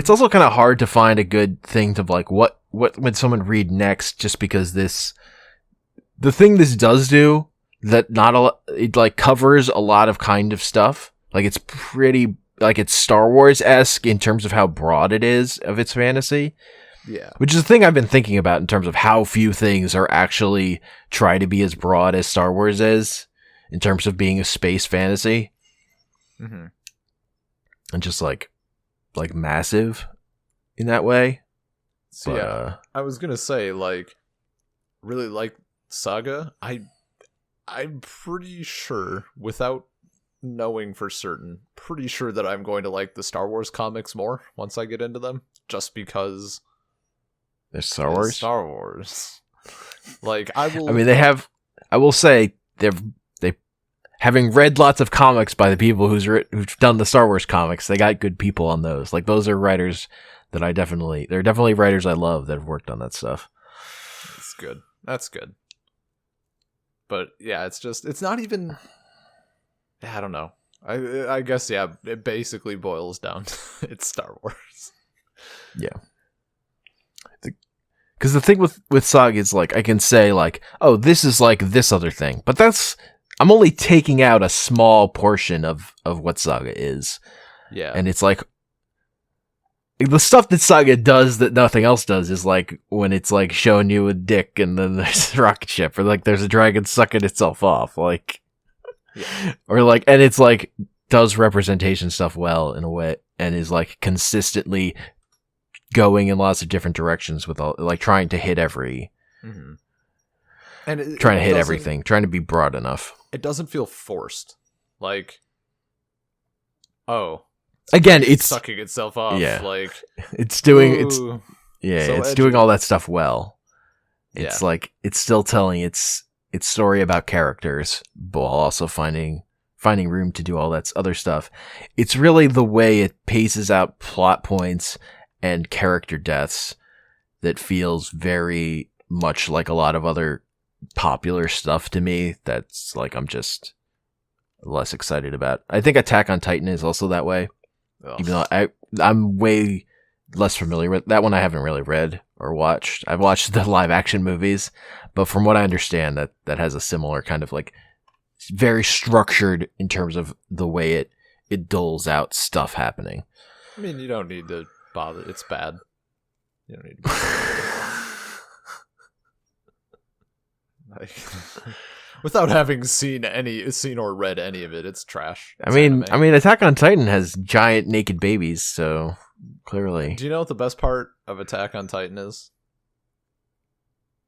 also kind of hard to find a good thing to what would someone read next, just because the thing this does do that it covers a lot of kind of stuff. Like it's pretty it's Star Wars-esque in terms of how broad it is of its fantasy. Yeah. Which is a thing I've been thinking about in terms of how few things are actually try to be as broad as Star Wars is in terms of being a space fantasy. Mm-hmm. and just like massive in that way. So But, yeah, I was gonna say, like, really like Saga. I'm pretty sure, without knowing for certain, pretty sure that I'm going to like the Star Wars comics more once I get into them, just because there's Star Wars. it's Star Wars. Like, I will. I mean, they have. I will say they having read lots of comics by the people who've done the Star Wars comics. They got good people on those. Like, those are writers that they're definitely writers I love that have worked on that stuff. That's good. That's good. But yeah, it's not even. I don't know. I guess, yeah, it basically boils down to it's Star Wars. Yeah. Because the thing with Saga is, like, I can say, like, oh, this is like this other thing. But I'm only taking out a small portion of what Saga is. Yeah. And it's like, the stuff that Saga does that nothing else does is, like, when it's, like, showing you a dick and then there's a rocket ship, or, like, there's a dragon sucking itself off. Like, yeah. Or, like, and it's, like, does representation stuff well in a way, and is, like, consistently going in lots of different directions with all, like, trying to hit every, and trying to hit everything, trying to be broad enough. It doesn't feel forced. Like, oh, again, it's sucking itself off. Yeah, like it's doing ooh, it's edgy. doing all that stuff well. It's Yeah. like it's still telling its story about characters, but while also finding room to do all that other stuff. It's really the way it paces out plot points and character deaths that feels very much like a lot of other popular stuff to me. That's like I'm just less excited about. I think Attack on Titan is also that way. Ugh. Even though I'm way less familiar with that one. I haven't really read or watched. I've watched the live action movies, but from what I understand, that has a similar kind of, like, very structured in terms of the way it doles out stuff happening. I mean, you don't need to bother. It's bad. You don't need to bother. Like, without having seen or read any of it, it's trash. I mean, Attack on Titan has giant naked babies, so clearly. Do you know what the best part of Attack on Titan is?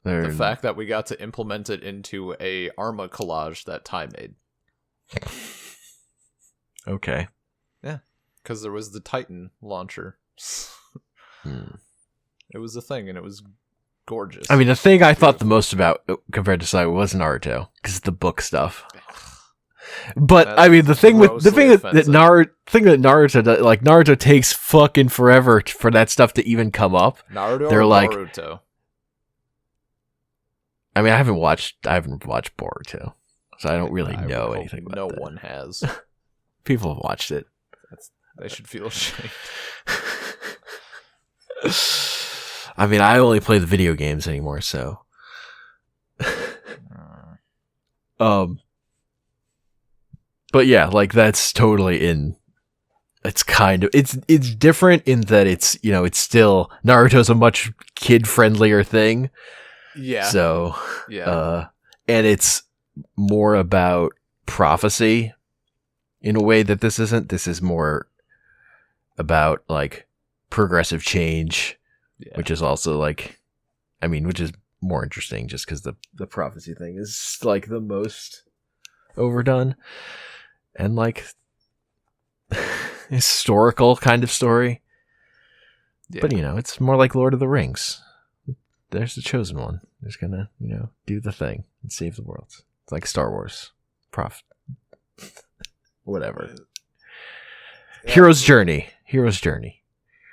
The fact that we got to implement it into a Arma collage that Ty made. Okay. Yeah, because there was the Titan launcher. It was a thing, and it was gorgeous. I mean, the thing I thought the most about compared to Saga was Naruto, because the book stuff. But That's I mean, the thing that Naruto does, like, Naruto takes fucking forever for that stuff to even come up. Naruto. I mean, I haven't watched Boruto, so I don't really know anything about that. No one has. People have watched it. They should feel ashamed. I mean, I only play the video games anymore, so. But yeah, like, that's totally in. It's kind of it's different in that it's still Naruto's a much kid friendlier thing. Yeah. So yeah, and it's more about prophecy in a way that this isn't. This is more about, like, progressive change, which is also, like, I mean, which is more interesting just because the prophecy thing is, like, the most overdone and, like, historical kind of story. Yeah. But it's more like Lord of the Rings. There's the chosen one who's gonna, do the thing and save the world. It's like Star Wars. Whatever. Yeah. Hero's Journey.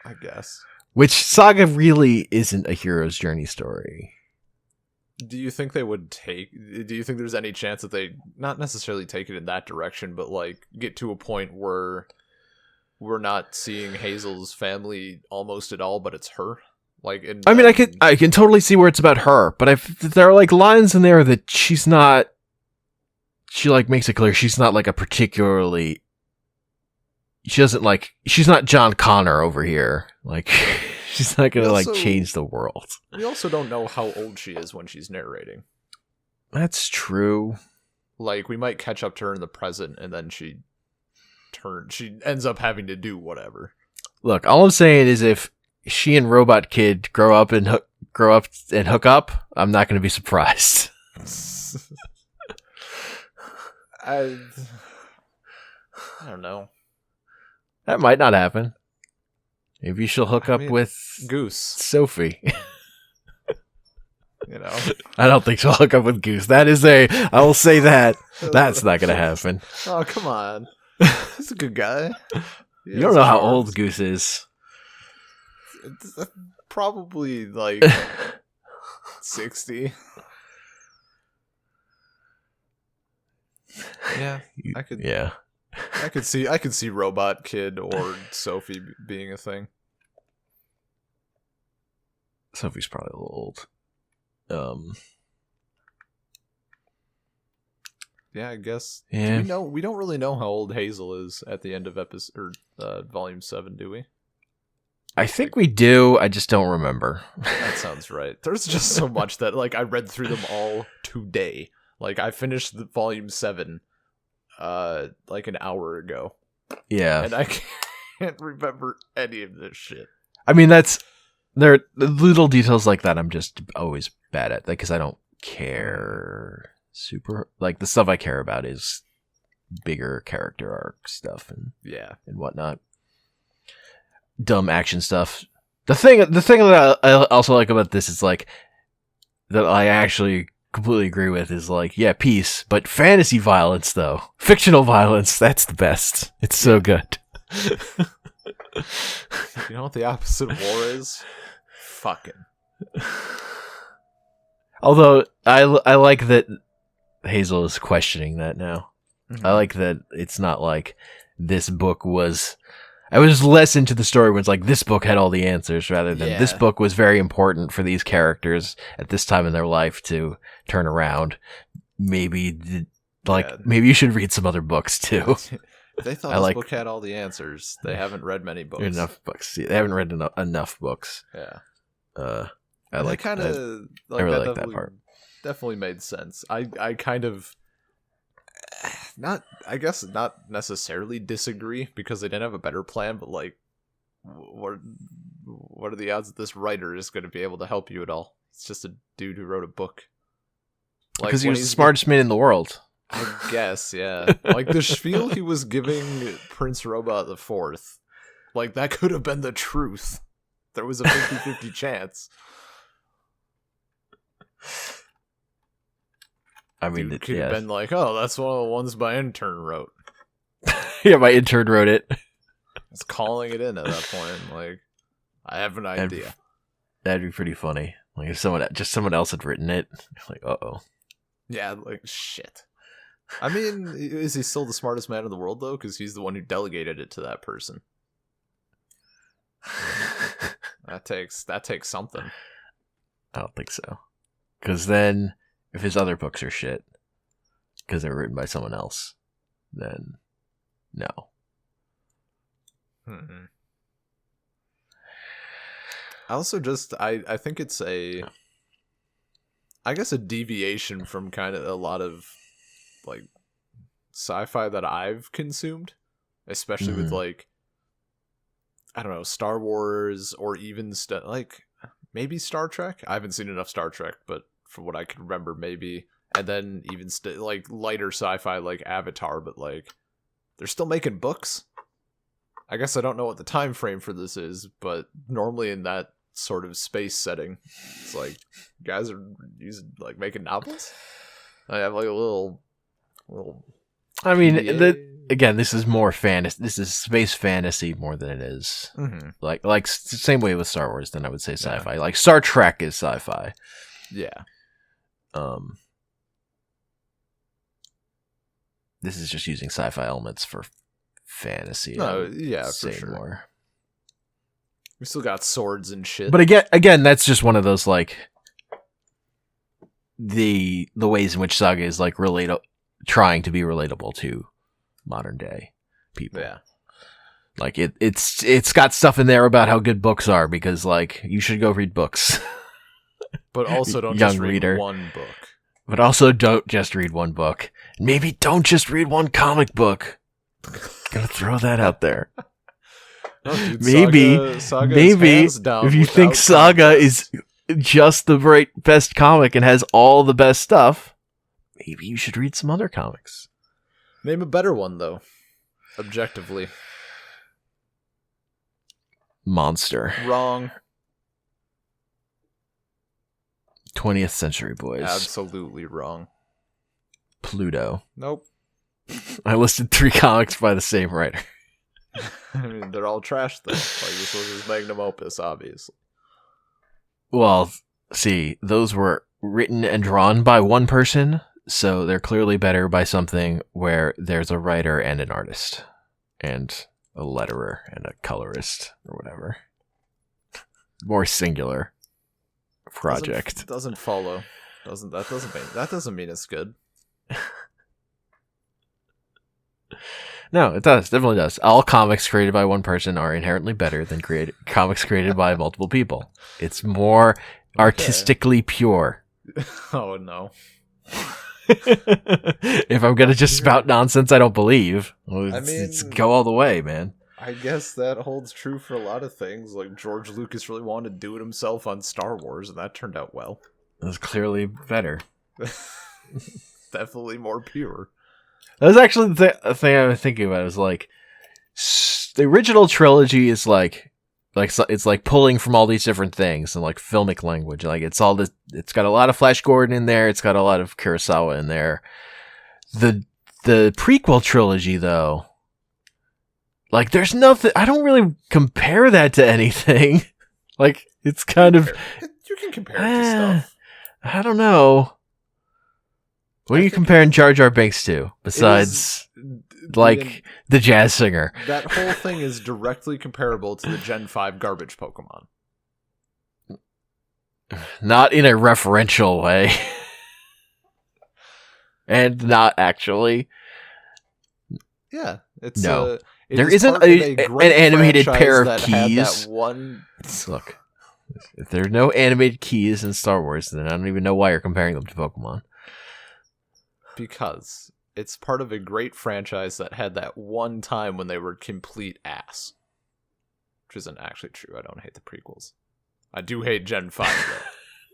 I guess. Which Saga really isn't a hero's journey story. Do you think there's any chance that they not necessarily take it in that direction, but, like, get to a point where we're not seeing Hazel's family almost at all, but it's her? Like, I can totally see where it's about her, but there are, like, lines in there that she, like, makes it clear she's not, like, a particularly, she's not John Connor over here. Like, she's not gonna, like, change the world. We also don't know how old she is when she's narrating. That's true. Like, we might catch up to her in the present, and then she she ends up having to do whatever. Look, all I'm saying is if she and Robot Kid grow up and hook up, I'm not going to be surprised. I don't know. That might not happen. Maybe she'll hook up with Goose. Sophie. You know, I don't think she'll hook up with Goose. I will say that. That's not going to happen. Oh, come on. He's a good guy. You don't know how old Goose is. Probably like 60. Yeah, I could see Robot Kid or Sophie being a thing. Sophie's probably a little old. Yeah, I guess. Yeah. We don't really know how old Hazel is at the end of volume 7, do we? I think we do. I just don't remember. That sounds right. There's just so much that like I read through them all today. Like I finished the volume 7 like an hour ago. Yeah. And I can't remember any of this shit. I mean, there are little details like that I'm just always bad at, because I don't care super. Like, the stuff I care about is bigger character arc stuff and whatnot. Dumb action stuff. The thing that I also like about this is like that I actually completely agree with is like, yeah, peace, but fantasy violence though. Fictional violence, that's the best. It's so good. You know what the opposite of war is? Fucking. Although I like that Hazel is questioning that now. Mm-hmm. I like that it's not like this book was. I was less into the story when it's like this book had all the answers, rather than this book was very important for these characters at this time in their life to turn around. Maybe you should read some other books too. They thought this book had all the answers. They haven't read many books. Enough books. They haven't read enough books. Yeah. I like kind of. I really like that part. Definitely made sense. I kind of. Not necessarily disagree, because they didn't have a better plan, but like, what are the odds that this writer is going to be able to help you at all? It's just a dude who wrote a book. Like, because he was the smartest man in the world. I guess, yeah. Like the spiel he was giving Prince Robot the Fourth, like that could have been the truth. There was a 50-50 chance. I mean, it could have been like, oh, that's one of the ones my intern wrote. Yeah, my intern wrote it. It's calling it in at that point. Like, I have an idea. That'd be pretty funny. Like if someone else had written it. Like, uh-oh. Yeah, like shit. I mean, is he still the smartest man in the world though? Because he's the one who delegated it to that person. That takes something. I don't think so. Because then, if his other books are shit, because they're written by someone else, then no. Mm-hmm. I also I think it's a deviation from kind of a lot of like sci-fi that I've consumed, especially with like, I don't know, Star Wars, or even like maybe Star Trek. I haven't seen enough Star Trek, but from what I can remember, maybe. And then even like lighter sci-fi like Avatar, but like they're still making books. I guess I don't know what the time frame for this is, but normally in that sort of space setting, it's like guys are making novels. I have like a little. I mean, again, this is more fantasy. This is space fantasy more than it is like same way with Star Wars. Then I would say sci-fi. Yeah. Like Star Trek is sci-fi. Yeah. This is just using sci-fi elements for fantasy. No, yeah, for sure. More. We still got swords and shit. But again, that's just one of those like the ways in which Saga is like trying to be relatable to modern day people. Yeah. Like it's got stuff in there about how good books are, because like you should go read books. But also don't just read one book. But also don't just read one book. Maybe don't just read one comic book. Gotta throw that out there. No, dude, Maybe Saga is hands down if you think without Saga contest. is just the best comic and has all the best stuff, maybe you should read some other comics. Name a better one, though. Objectively. Monster. Wrong. 20th Century Boys. Absolutely wrong. Pluto. Nope. I listed 3 comics by the same writer. I mean, they're all trash, though. Like, this was his magnum opus, obviously. Well, see, those were written and drawn by one person, so they're clearly better by something where there's a writer and an artist, and a letterer and a colorist, or whatever. More singular project. Doesn't follow. That doesn't mean it's good. No, it does. Definitely does. All comics created by one person are inherently better than comics created by multiple people. It's more artistically pure. Oh, no. If I'm going to just spout nonsense I don't believe, well, it's go all the way, man. I guess that holds true for a lot of things. Like, George Lucas really wanted to do it himself on Star Wars, and that turned out well. It was clearly better. Definitely more pure. That was actually the thing I was thinking about. Is like the original trilogy is like it's like pulling from all these different things and like filmic language. Like it's all this. It's got a lot of Flash Gordon in there. It's got a lot of Kurosawa in there. The prequel trilogy though, like there's nothing. I don't really compare that to anything. Like it's kind of you can compare it to stuff. I don't know. What are you comparing Jar Jar Binks to, besides, the jazz singer? That whole thing is directly comparable to the Gen 5 garbage Pokemon. Not in a referential way. And not actually. Yeah. It's no. There isn't an animated pair of keys. Look, if there are no animated keys in Star Wars, then I don't even know why you're comparing them to Pokemon. Because it's part of a great franchise that had that one time when they were complete ass. Which isn't actually true. I don't hate the prequels. I do hate Gen 5,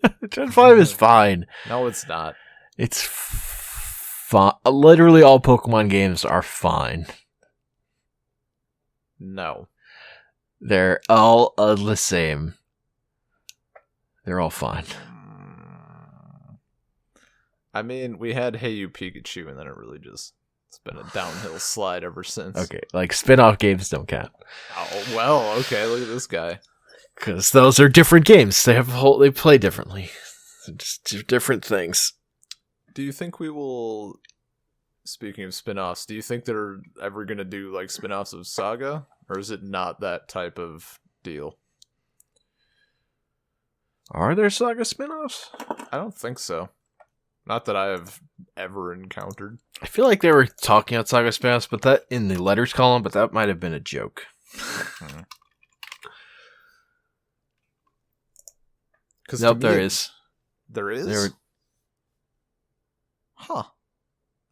though. Gen 5 is fine. No, it's not. It's fine. Literally all Pokemon games are fine. No. They're all the same. They're all fine. I mean, we had Hey You Pikachu, and then it's been a downhill slide ever since. Okay, like spin-off games don't count. Oh, well, okay, look at this guy. Because those are different games. They play differently. They're just different things. Do you think we will, speaking of spin-offs, do you think they're ever going to do like spin-offs of Saga? Or is it not that type of deal? Are there Saga spin-offs? I don't think so. Not that I have ever encountered. I feel like they were talking about Saga spin-offs, but that in the letters column, but that might have been a joke. Nope, there is. There is? Huh.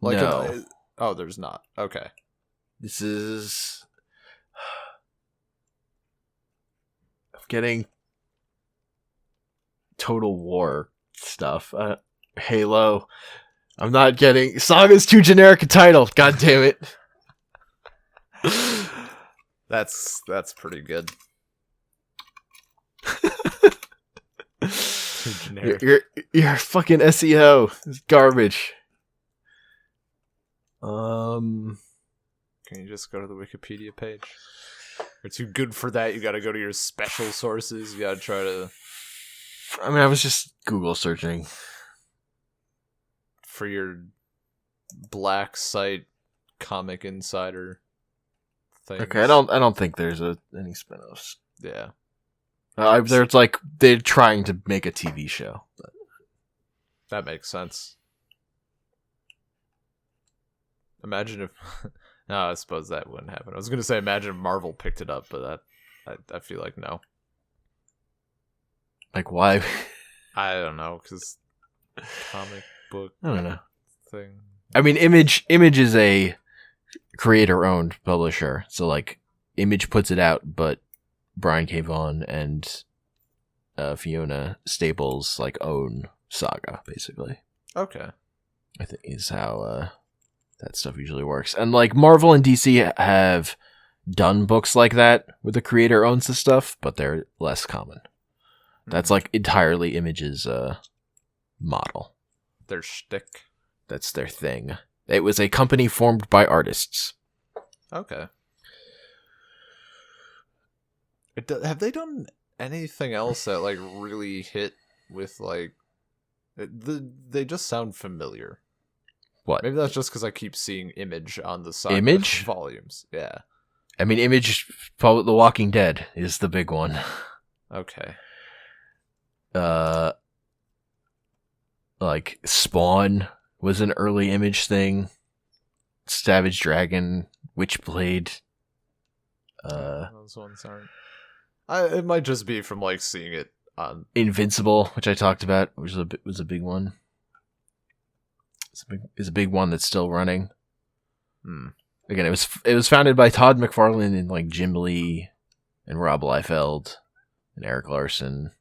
Like no. Oh, there's not. Okay. This is... I'm getting Total War stuff. Halo. I'm not getting... Saga's too generic a title. God damn it. That's pretty good. Too generic. Your fucking SEO is garbage. Can you just go to the Wikipedia page? You're too good for that. You gotta go to your special sources. You gotta try to... I mean, I was just Google searching. For your black site Comic Insider thing. Okay, I don't think there's any spin-offs. Yeah. There's like they're trying to make a TV show. But... That makes sense. Imagine if no, I suppose that wouldn't happen. I was gonna say imagine if Marvel picked it up, but I feel like no. Like why? I don't know, because comic book I don't know thing. I mean, Image is a creator-owned publisher. So, like, Image puts it out, but Brian K. Vaughan and Fiona Staples, like, own Saga, basically. Okay. I think is how that stuff usually works. And, like, Marvel and DC have done books like that where the creator owns the stuff, but they're less common. That's, like, entirely Image's model. Their shtick. That's their thing. It was a company formed by artists. Okay. Have they done anything else that, like, really hit with, like... They just sound familiar. What? Maybe that's just because I keep seeing Image on the side Image? of volumes. Yeah. I mean, Image, The Walking Dead is the big one. Okay. Like, Spawn was an early Image thing. Savage Dragon, Witchblade. Those ones aren't... it might just be from, like, seeing it on... Invincible, which I talked about, which was a big one. It's a big one that's still running. Again, it was founded by Todd McFarlane and, like, Jim Lee and Rob Liefeld and Eric Larson.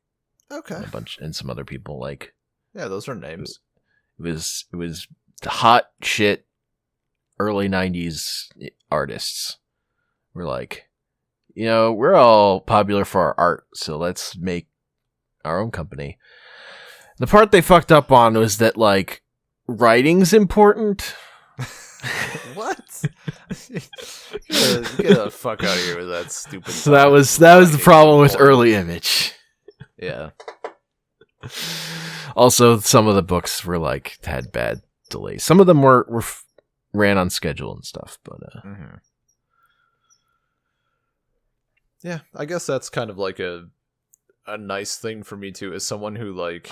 Okay. And some other people, like... Yeah, those are names. It was the hot shit early 90s artists. We're like, we're all popular for our art, so let's make our own company. The part they fucked up on was that, like, writing's important. What? Get the fuck out of here with that stupid... So that was the problem with early Image. Yeah. Also, some of the books were, like, had bad delays. Some of them ran on schedule and stuff, but yeah, I guess that's kind of like a nice thing for me too, as someone who, like,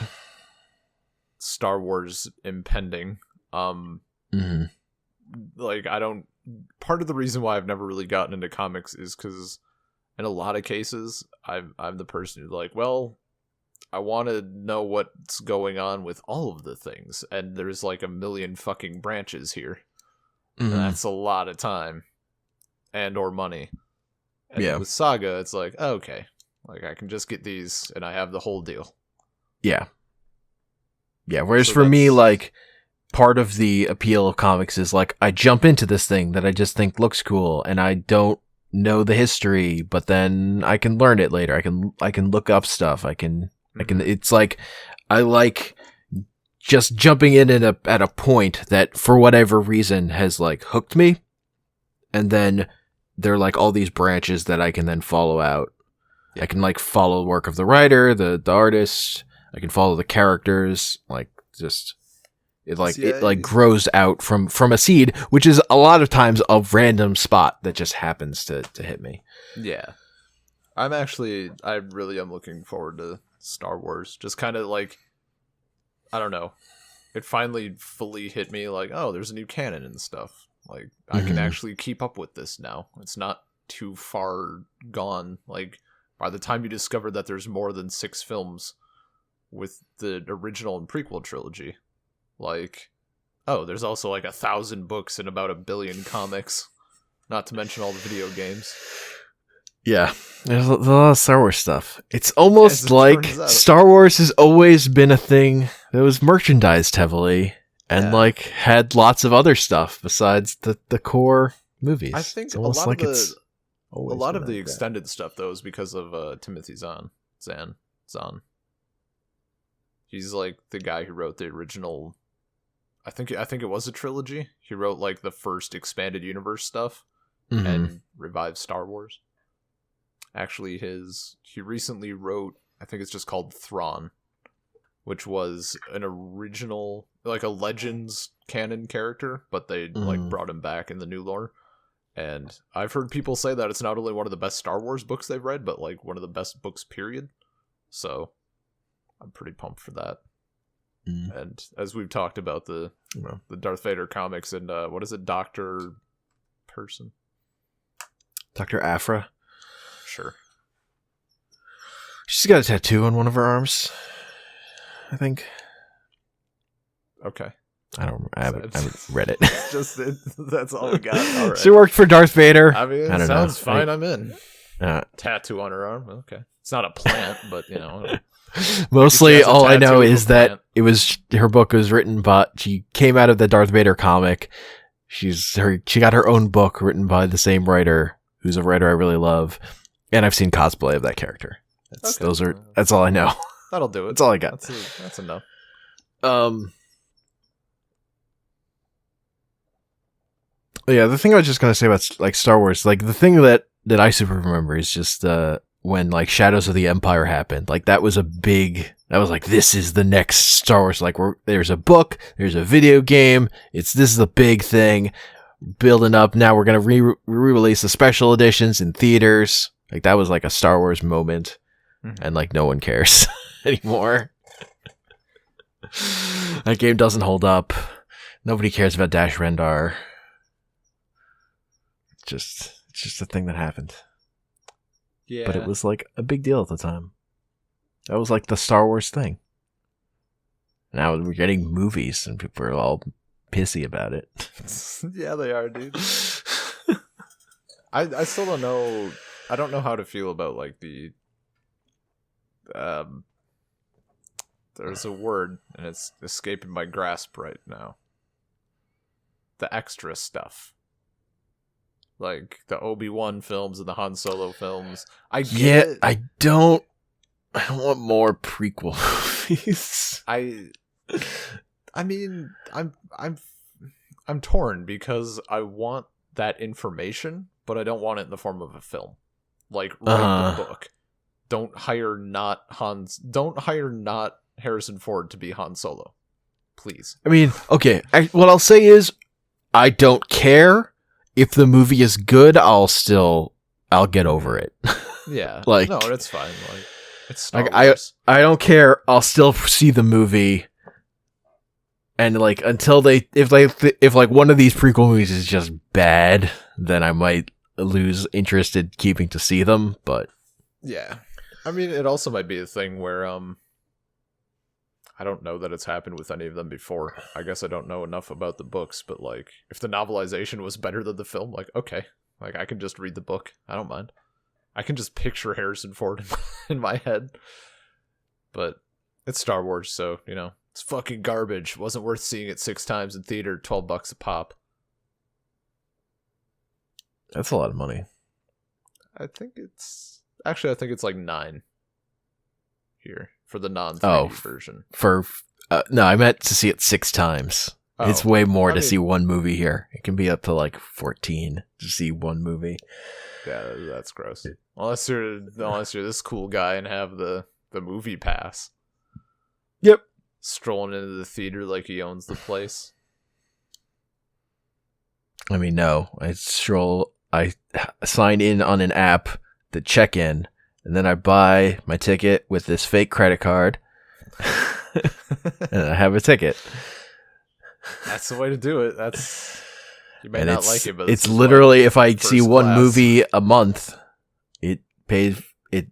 Star Wars impending. Like, I don't... Part of the reason why I've never really gotten into comics is because in a lot of cases, I'm the person who's like, well, I want to know what's going on with all of the things, and there's like a million fucking branches here. And that's a lot of time and or money. And with Saga, it's like, okay, like, I can just get these and I have the whole deal. Yeah. Whereas for me, like, part of the appeal of comics is, like, I jump into this thing that I just think looks cool, and I don't know the history, but then I can learn it later. I can look up stuff. I can. It's like, I like just jumping in at a point that, for whatever reason, has, like, hooked me, and then there are, like, all these branches that I can then follow out. I can, like, follow the work of the writer, the artist. I can follow the characters. Like, just it grows out from a seed, which is a lot of times a random spot that just happens to hit me. Yeah, I really am looking forward to Star Wars. Just kind of like, I don't know, it finally fully hit me, like, oh, there's a new canon and stuff. Like, I can actually keep up with this now. It's not too far gone. Like, by the time you discover that there's more than 6 films with the original and prequel trilogy, like, oh, there's also like 1,000 books and about 1 billion comics, not to mention all the video games. Yeah, there's a lot of Star Wars stuff. It's almost like Star Wars has always been a thing that was merchandised heavily and like had lots of other stuff besides the core movies. I think a lot of the extended stuff though is because of Timothy Zahn. He's like the guy who wrote the original. I think it was a trilogy. He wrote like the first expanded universe stuff and revived Star Wars. Actually, he recently wrote, I think it's just called Thrawn, which was an original, like a Legends canon character, but they like brought him back in the new lore. And I've heard people say that it's not only one of the best Star Wars books they've read, but like one of the best books, period. So I'm pretty pumped for that. And as we've talked about the Darth Vader comics and what is it, Dr. Afra? Sure. She's got a tattoo on one of her arms, I think. Okay. I haven't read it. That's all we got. All right. She worked for Darth Vader. I mean, I don't sounds know. fine. I'm in. Uh, Tattoo on her arm. Okay, it's not a plant, but Mostly, has a all I know tattoo of is a that plant. it was her book was written, but she came out of the Darth Vader comic. She got her own book written by the same writer, who's a writer I really love, and I've seen cosplay of that character. That's all I know. That'll do it. That's all I got. That's enough. Yeah, the thing I was just gonna say about like Star Wars, like the thing that I super remember is just when like Shadows of the Empire happened. Like that was like, this is the next Star Wars. Like there's a book, there's a video game. This is a big thing building up. Now we're gonna re-release the special editions in theaters. Like that was like a Star Wars moment, and like no one cares anymore. That game doesn't hold up. Nobody cares about Dash Rendar. It's just a thing that happened. Yeah. But it was like a big deal at the time. That was like the Star Wars thing. Now we're getting movies and people are all pissy about it. Yeah, they are, dude. I still don't know. I don't know how to feel about like the there's a word and it's escaping my grasp right now. The extra stuff. Like the Obi-Wan films and the Han Solo films. I get it. I don't want more prequel movies. I mean, I'm torn because I want that information, but I don't want it in the form of a film. Like write the book. Don't hire not Harrison Ford to be Han Solo. Please. I mean, okay, what I'll say is I don't care. If the movie is good, I'll get over it. Yeah. Like, no, it's fine. Like, it's Star like Wars. I don't care. I'll still see the movie. And like until if like one of these prequel movies is just bad, then I might lose interest in keeping to see them. But yeah, I mean, it also might be a thing where I don't know that it's happened with any of them before. I guess I don't know enough about the books, but like if the novelization was better than the film, like okay, like I can just read the book. I don't mind. I can just picture Harrison Ford in my head. But it's Star Wars, so it's fucking garbage. Wasn't worth seeing it 6 times in theater, $12 a pop. That's a lot of money. I think it's like 9 here for the non-3D version. No, I meant to see it 6 times. Oh, it's way more to see one movie here. It can be up to like 14 to see one movie. Yeah, that's gross. Unless you're this cool guy and have the movie pass. Yep. Strolling into the theater like he owns the place. I mean, no. I sign in on an app to check in, and then I buy my ticket with this fake credit card, and I have a ticket. That's the way to do it. You may not like it, but it's literally like if I see one class. movie a month, it pays it.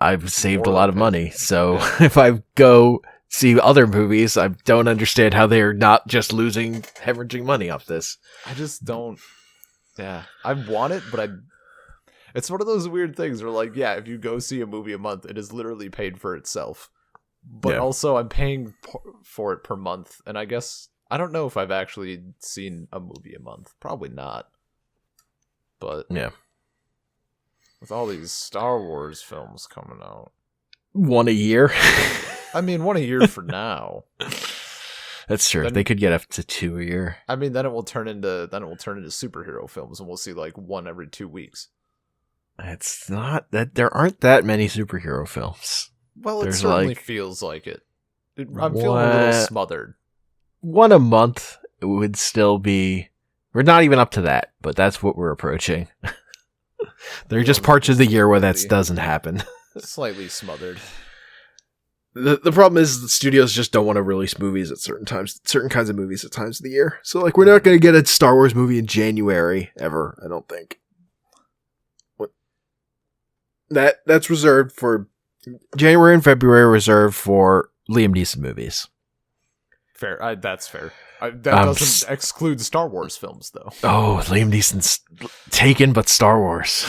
I've saved a lot of money. So if I go see other movies, I don't understand how they're not just hemorrhaging money off this. I just don't. Yeah, I want it, but it's one of those weird things where, like, yeah, if you go see a movie a month, it is literally paid for itself. But also, I'm paying for it per month, and I guess I don't know if I've actually seen a movie a month. Probably not. But yeah, with all these Star Wars films coming out, one a year. I mean, one a year for now. That's true. Then, they could get up to 2 a year. I mean, then it will turn into superhero films, and we'll see like one every 2 weeks. It's not that there aren't that many superhero films. Well, it certainly feels like it. I'm feeling a little smothered. One a month would still be. We're not even up to that, but that's what we're approaching. There are just parts of the year where that doesn't happen. Slightly smothered. The problem is the studios just don't want to release movies at certain times, certain kinds of movies at times of the year. So like we're not going to get a Star Wars movie in January ever, I don't think. That's reserved for January and February, reserved for Liam Neeson movies. Fair. That's fair. That doesn't exclude Star Wars films, though. Oh, Liam Neeson's Taken, but Star Wars.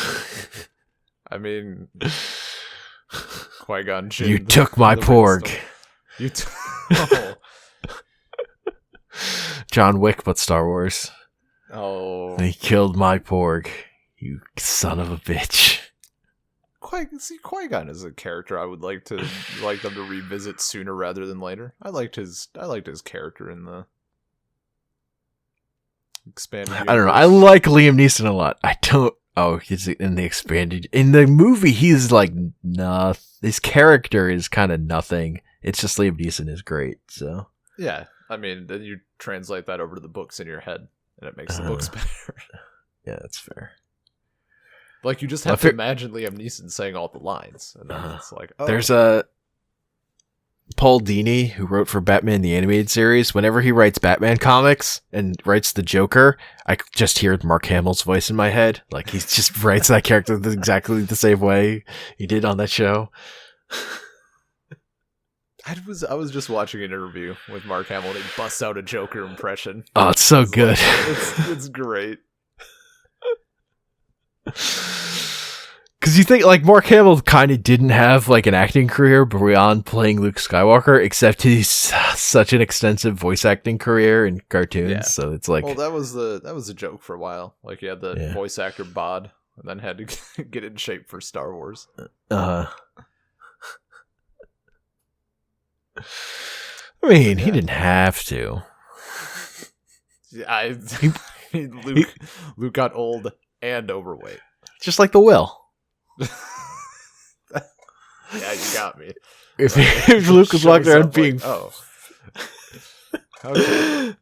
I mean, Qui-Gon Jinn. You took my porg. Oh. John Wick, but Star Wars. Oh. He killed my porg. You son of a bitch. Qui-Gon is a character I would like them to revisit sooner rather than later. I liked his character in the expanded universe. I don't know. I like Liam Neeson a lot. I don't. Oh, he's in the expanded. In the movie, he's like nothing. His character is kind of nothing. It's just Liam Neeson is great. So yeah, I mean, then you translate that over to the books in your head, and it makes the books better. Yeah, that's fair. Like, you just have to imagine Liam Neeson saying all the lines, and then it's like, oh. There's a Paul Dini, who wrote for Batman the Animated Series. Whenever he writes Batman comics and writes the Joker, I just hear Mark Hamill's voice in my head. Like, he just writes that character exactly the same way he did on that show. I was just watching an interview with Mark Hamill, and he busts out a Joker impression. Oh, it's so good. It's great. Because you think, like, Mark Hamill kind of didn't have, like, an acting career beyond playing Luke Skywalker, except he's such an extensive voice acting career in cartoons. Yeah. So it's like, well, that was a joke for a while. Like, he had the voice actor bod, and then had to get in shape for Star Wars. I mean, he didn't have to. Yeah, Luke got old and overweight. Just like the Will. Yeah, you got me. If Luke was walking around being... oh. Okay.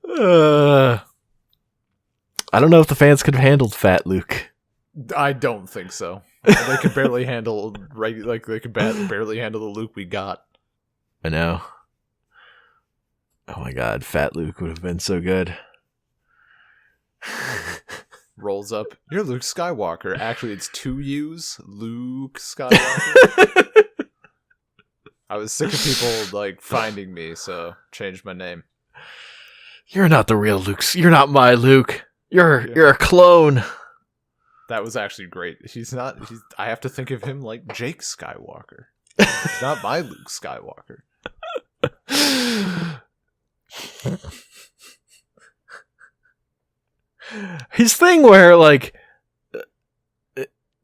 I don't know if the fans could have handled fat Luke. I don't think so. They could barely handle barely handle the Luke we got. I know. Oh my god, fat Luke would have been so good. Rolls up. You're Luke Skywalker. Actually, it's 2 U's. Luke Skywalker. I was sick of people like finding me, so changed my name. You're not the real Luke. You're not my Luke. You're a clone. That was actually great. I have to think of him like Jake Skywalker. He's not my Luke Skywalker. His thing where, like,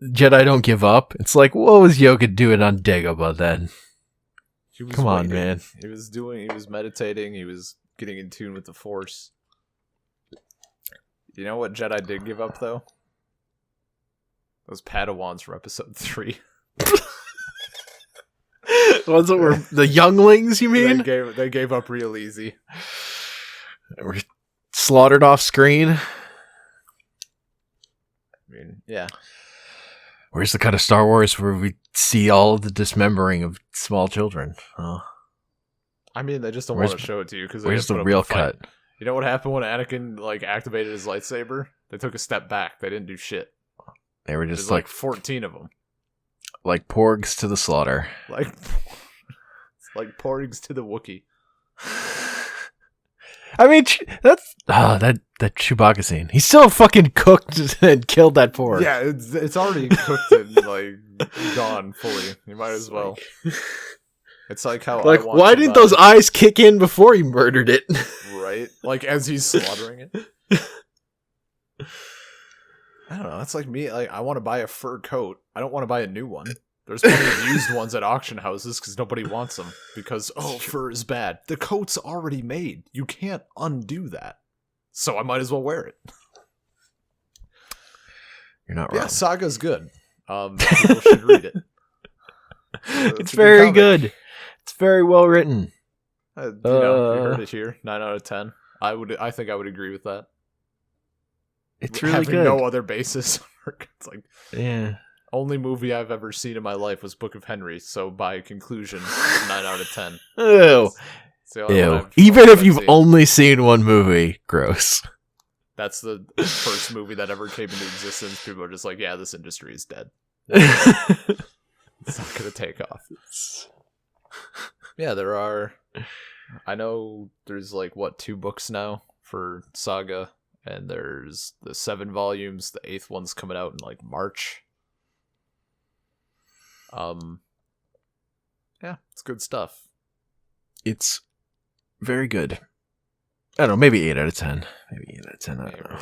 Jedi don't give up. It's like, what was Yoda doing on Dagobah then? Come on, man. He was meditating. He was getting in tune with the Force. You know what Jedi did give up, though? Those Padawans for episode 3. Ones that were the younglings, you mean? They gave up real easy. They were slaughtered off screen. I mean, yeah. Where's the kind of Star Wars where we see all of the dismembering of small children? I mean, they just don't want to show it to you because where's the real cut? You know what happened when Anakin like activated his lightsaber? They took a step back. They didn't do shit. They were just like 14 of them, like porgs to the slaughter. Like porgs to the Wookiee. I mean, that's that Chewbacca scene. He still fucking cooked and killed that porg. Yeah, it's already cooked and like gone fully. You might as well. It's like how like why didn't those eyes kick in before he murdered it? Right, like as he's slaughtering it. I don't know. That's like me. Like I want to buy a fur coat. I don't want to buy a new one. There's plenty of used ones at auction houses because nobody wants them. Because, fur is bad. The coat's already made. You can't undo that. So I might as well wear it. You're not wrong. Yeah, Saga's good. People should read it. It's very good. It's very well written. You heard it here. 9 out of 10. I think I would agree with that. It's really Having good. no other basis. It's like, yeah. Only movie I've ever seen in my life was Book of Henry, so by conclusion, 9 out of 10. Ew. Ew. Even if you've only seen one movie, gross. That's the first movie that ever came into existence. People are just like, yeah, this industry is dead. It's not going to take off. Yeah, I know there's like, 2 books now for Saga, and there's the 7 volumes. The 8th one's coming out in like March. Yeah, it's good stuff. It's very good. I don't know, maybe 8 out of 10. Maybe 8 out of 10. I don't know.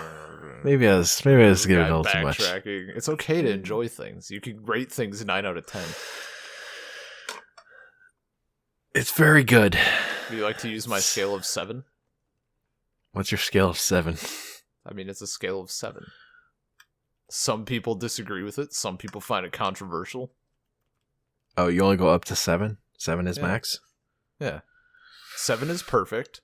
Maybe I was giving it a little too much. It's okay to enjoy things. You can rate things 9 out of 10. It's very good. Do you like to use my scale of 7? What's your scale of 7? I mean, it's a scale of 7. Some people disagree with it. Some people find it controversial. Oh, you only go up to 7? 7 is max? Yeah. 7 is perfect.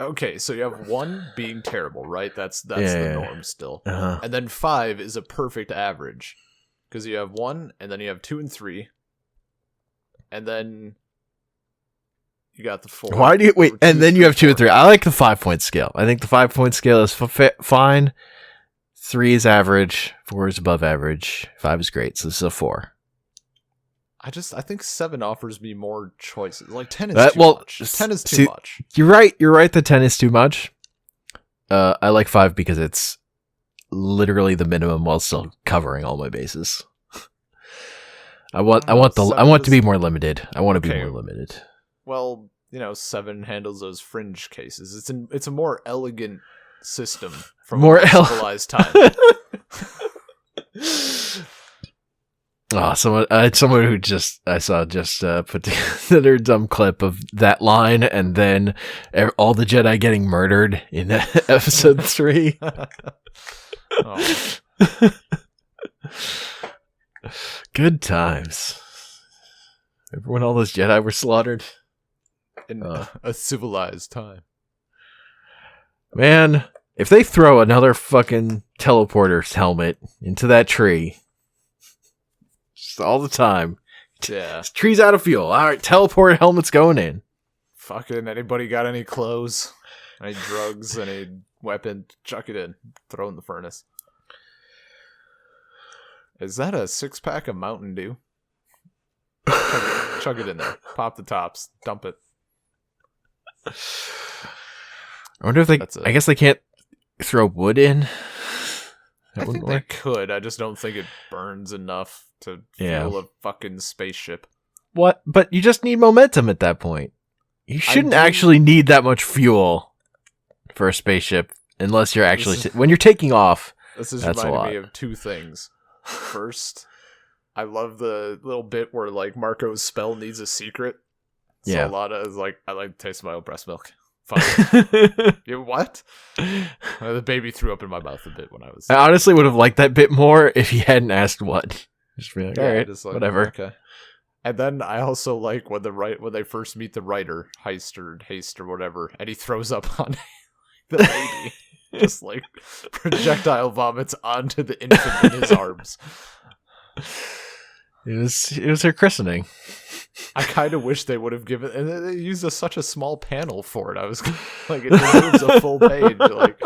Okay, so you have 1 being terrible, right? That's the norm still. Uh-huh. And then 5 is a perfect average. Because you have 1, and then you have 2 and 3. And then you got the 4. Why do you... Wait, and then you have 2 and 3. I like the 5-point scale. I think the 5-point scale is fine. 3 is average. 4 is above average. 5 is great. So this is a 4. I think 7 offers me more choices. Like 10 is too much. 10 is too much. You're right. You're right that 10 is too much. I like 5 because it's literally the minimum while still covering all my bases. I want to be more limited. I want to be more limited. Well, 7 handles those fringe cases. It's a more elegant system from a civilized time. Oh, someone who I saw put together a dumb clip of that line, and then all the Jedi getting murdered in episode 3. Oh. Good times. Remember when all those Jedi were slaughtered? In a civilized time. Man, if they throw another fucking teleporter's helmet into that tree... all the time. Yeah. Tree's out of fuel. All right, teleport helmet's going in. Fucking anybody got any clothes? Any drugs? Any weapon? Chuck it in. Throw it in the furnace. Is that a 6-pack of Mountain Dew? Chug it in there. Pop the tops. Dump it. I wonder if they... I guess they can't throw wood in. I think they could. I just don't think it burns enough to fuel a fucking spaceship. What? But you just need momentum at that point. You shouldn't actually need that much fuel for a spaceship unless you're actually... when you're taking off, this is reminding me of 2 things. First, I love the little bit where like Marco's spell needs a secret. So Lana is like, I like the taste of my own breast milk. Fine. You what? The baby threw up in my mouth a bit when I was... I honestly would have liked that bit more if he hadn't asked what. Just be like, all right, just like, whatever. Okay. And then I also like when they first meet the writer, Haste or whatever, and he throws up on the baby. Just like projectile vomits onto the infant in his arms. It was her christening. I kind of wish they would have given, and they used such a small panel for it. I was like, it deserves a full page. Like,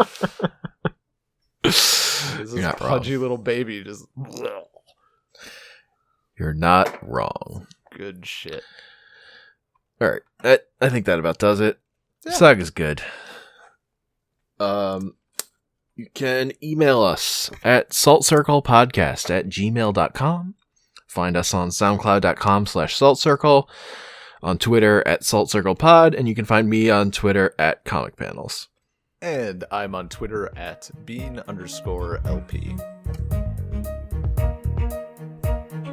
this pudgy little baby just. You're not wrong. Good shit. All right, I think that about does it. Yeah. Saga's good. You can email us at saltcirclepodcast@gmail.com. Find us on soundcloud.com/saltcircle, on Twitter @saltcirclepod, and you can find me on Twitter @comicpanels. And I'm on Twitter @bean_LP.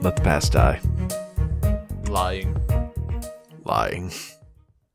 Let the past die. Lying.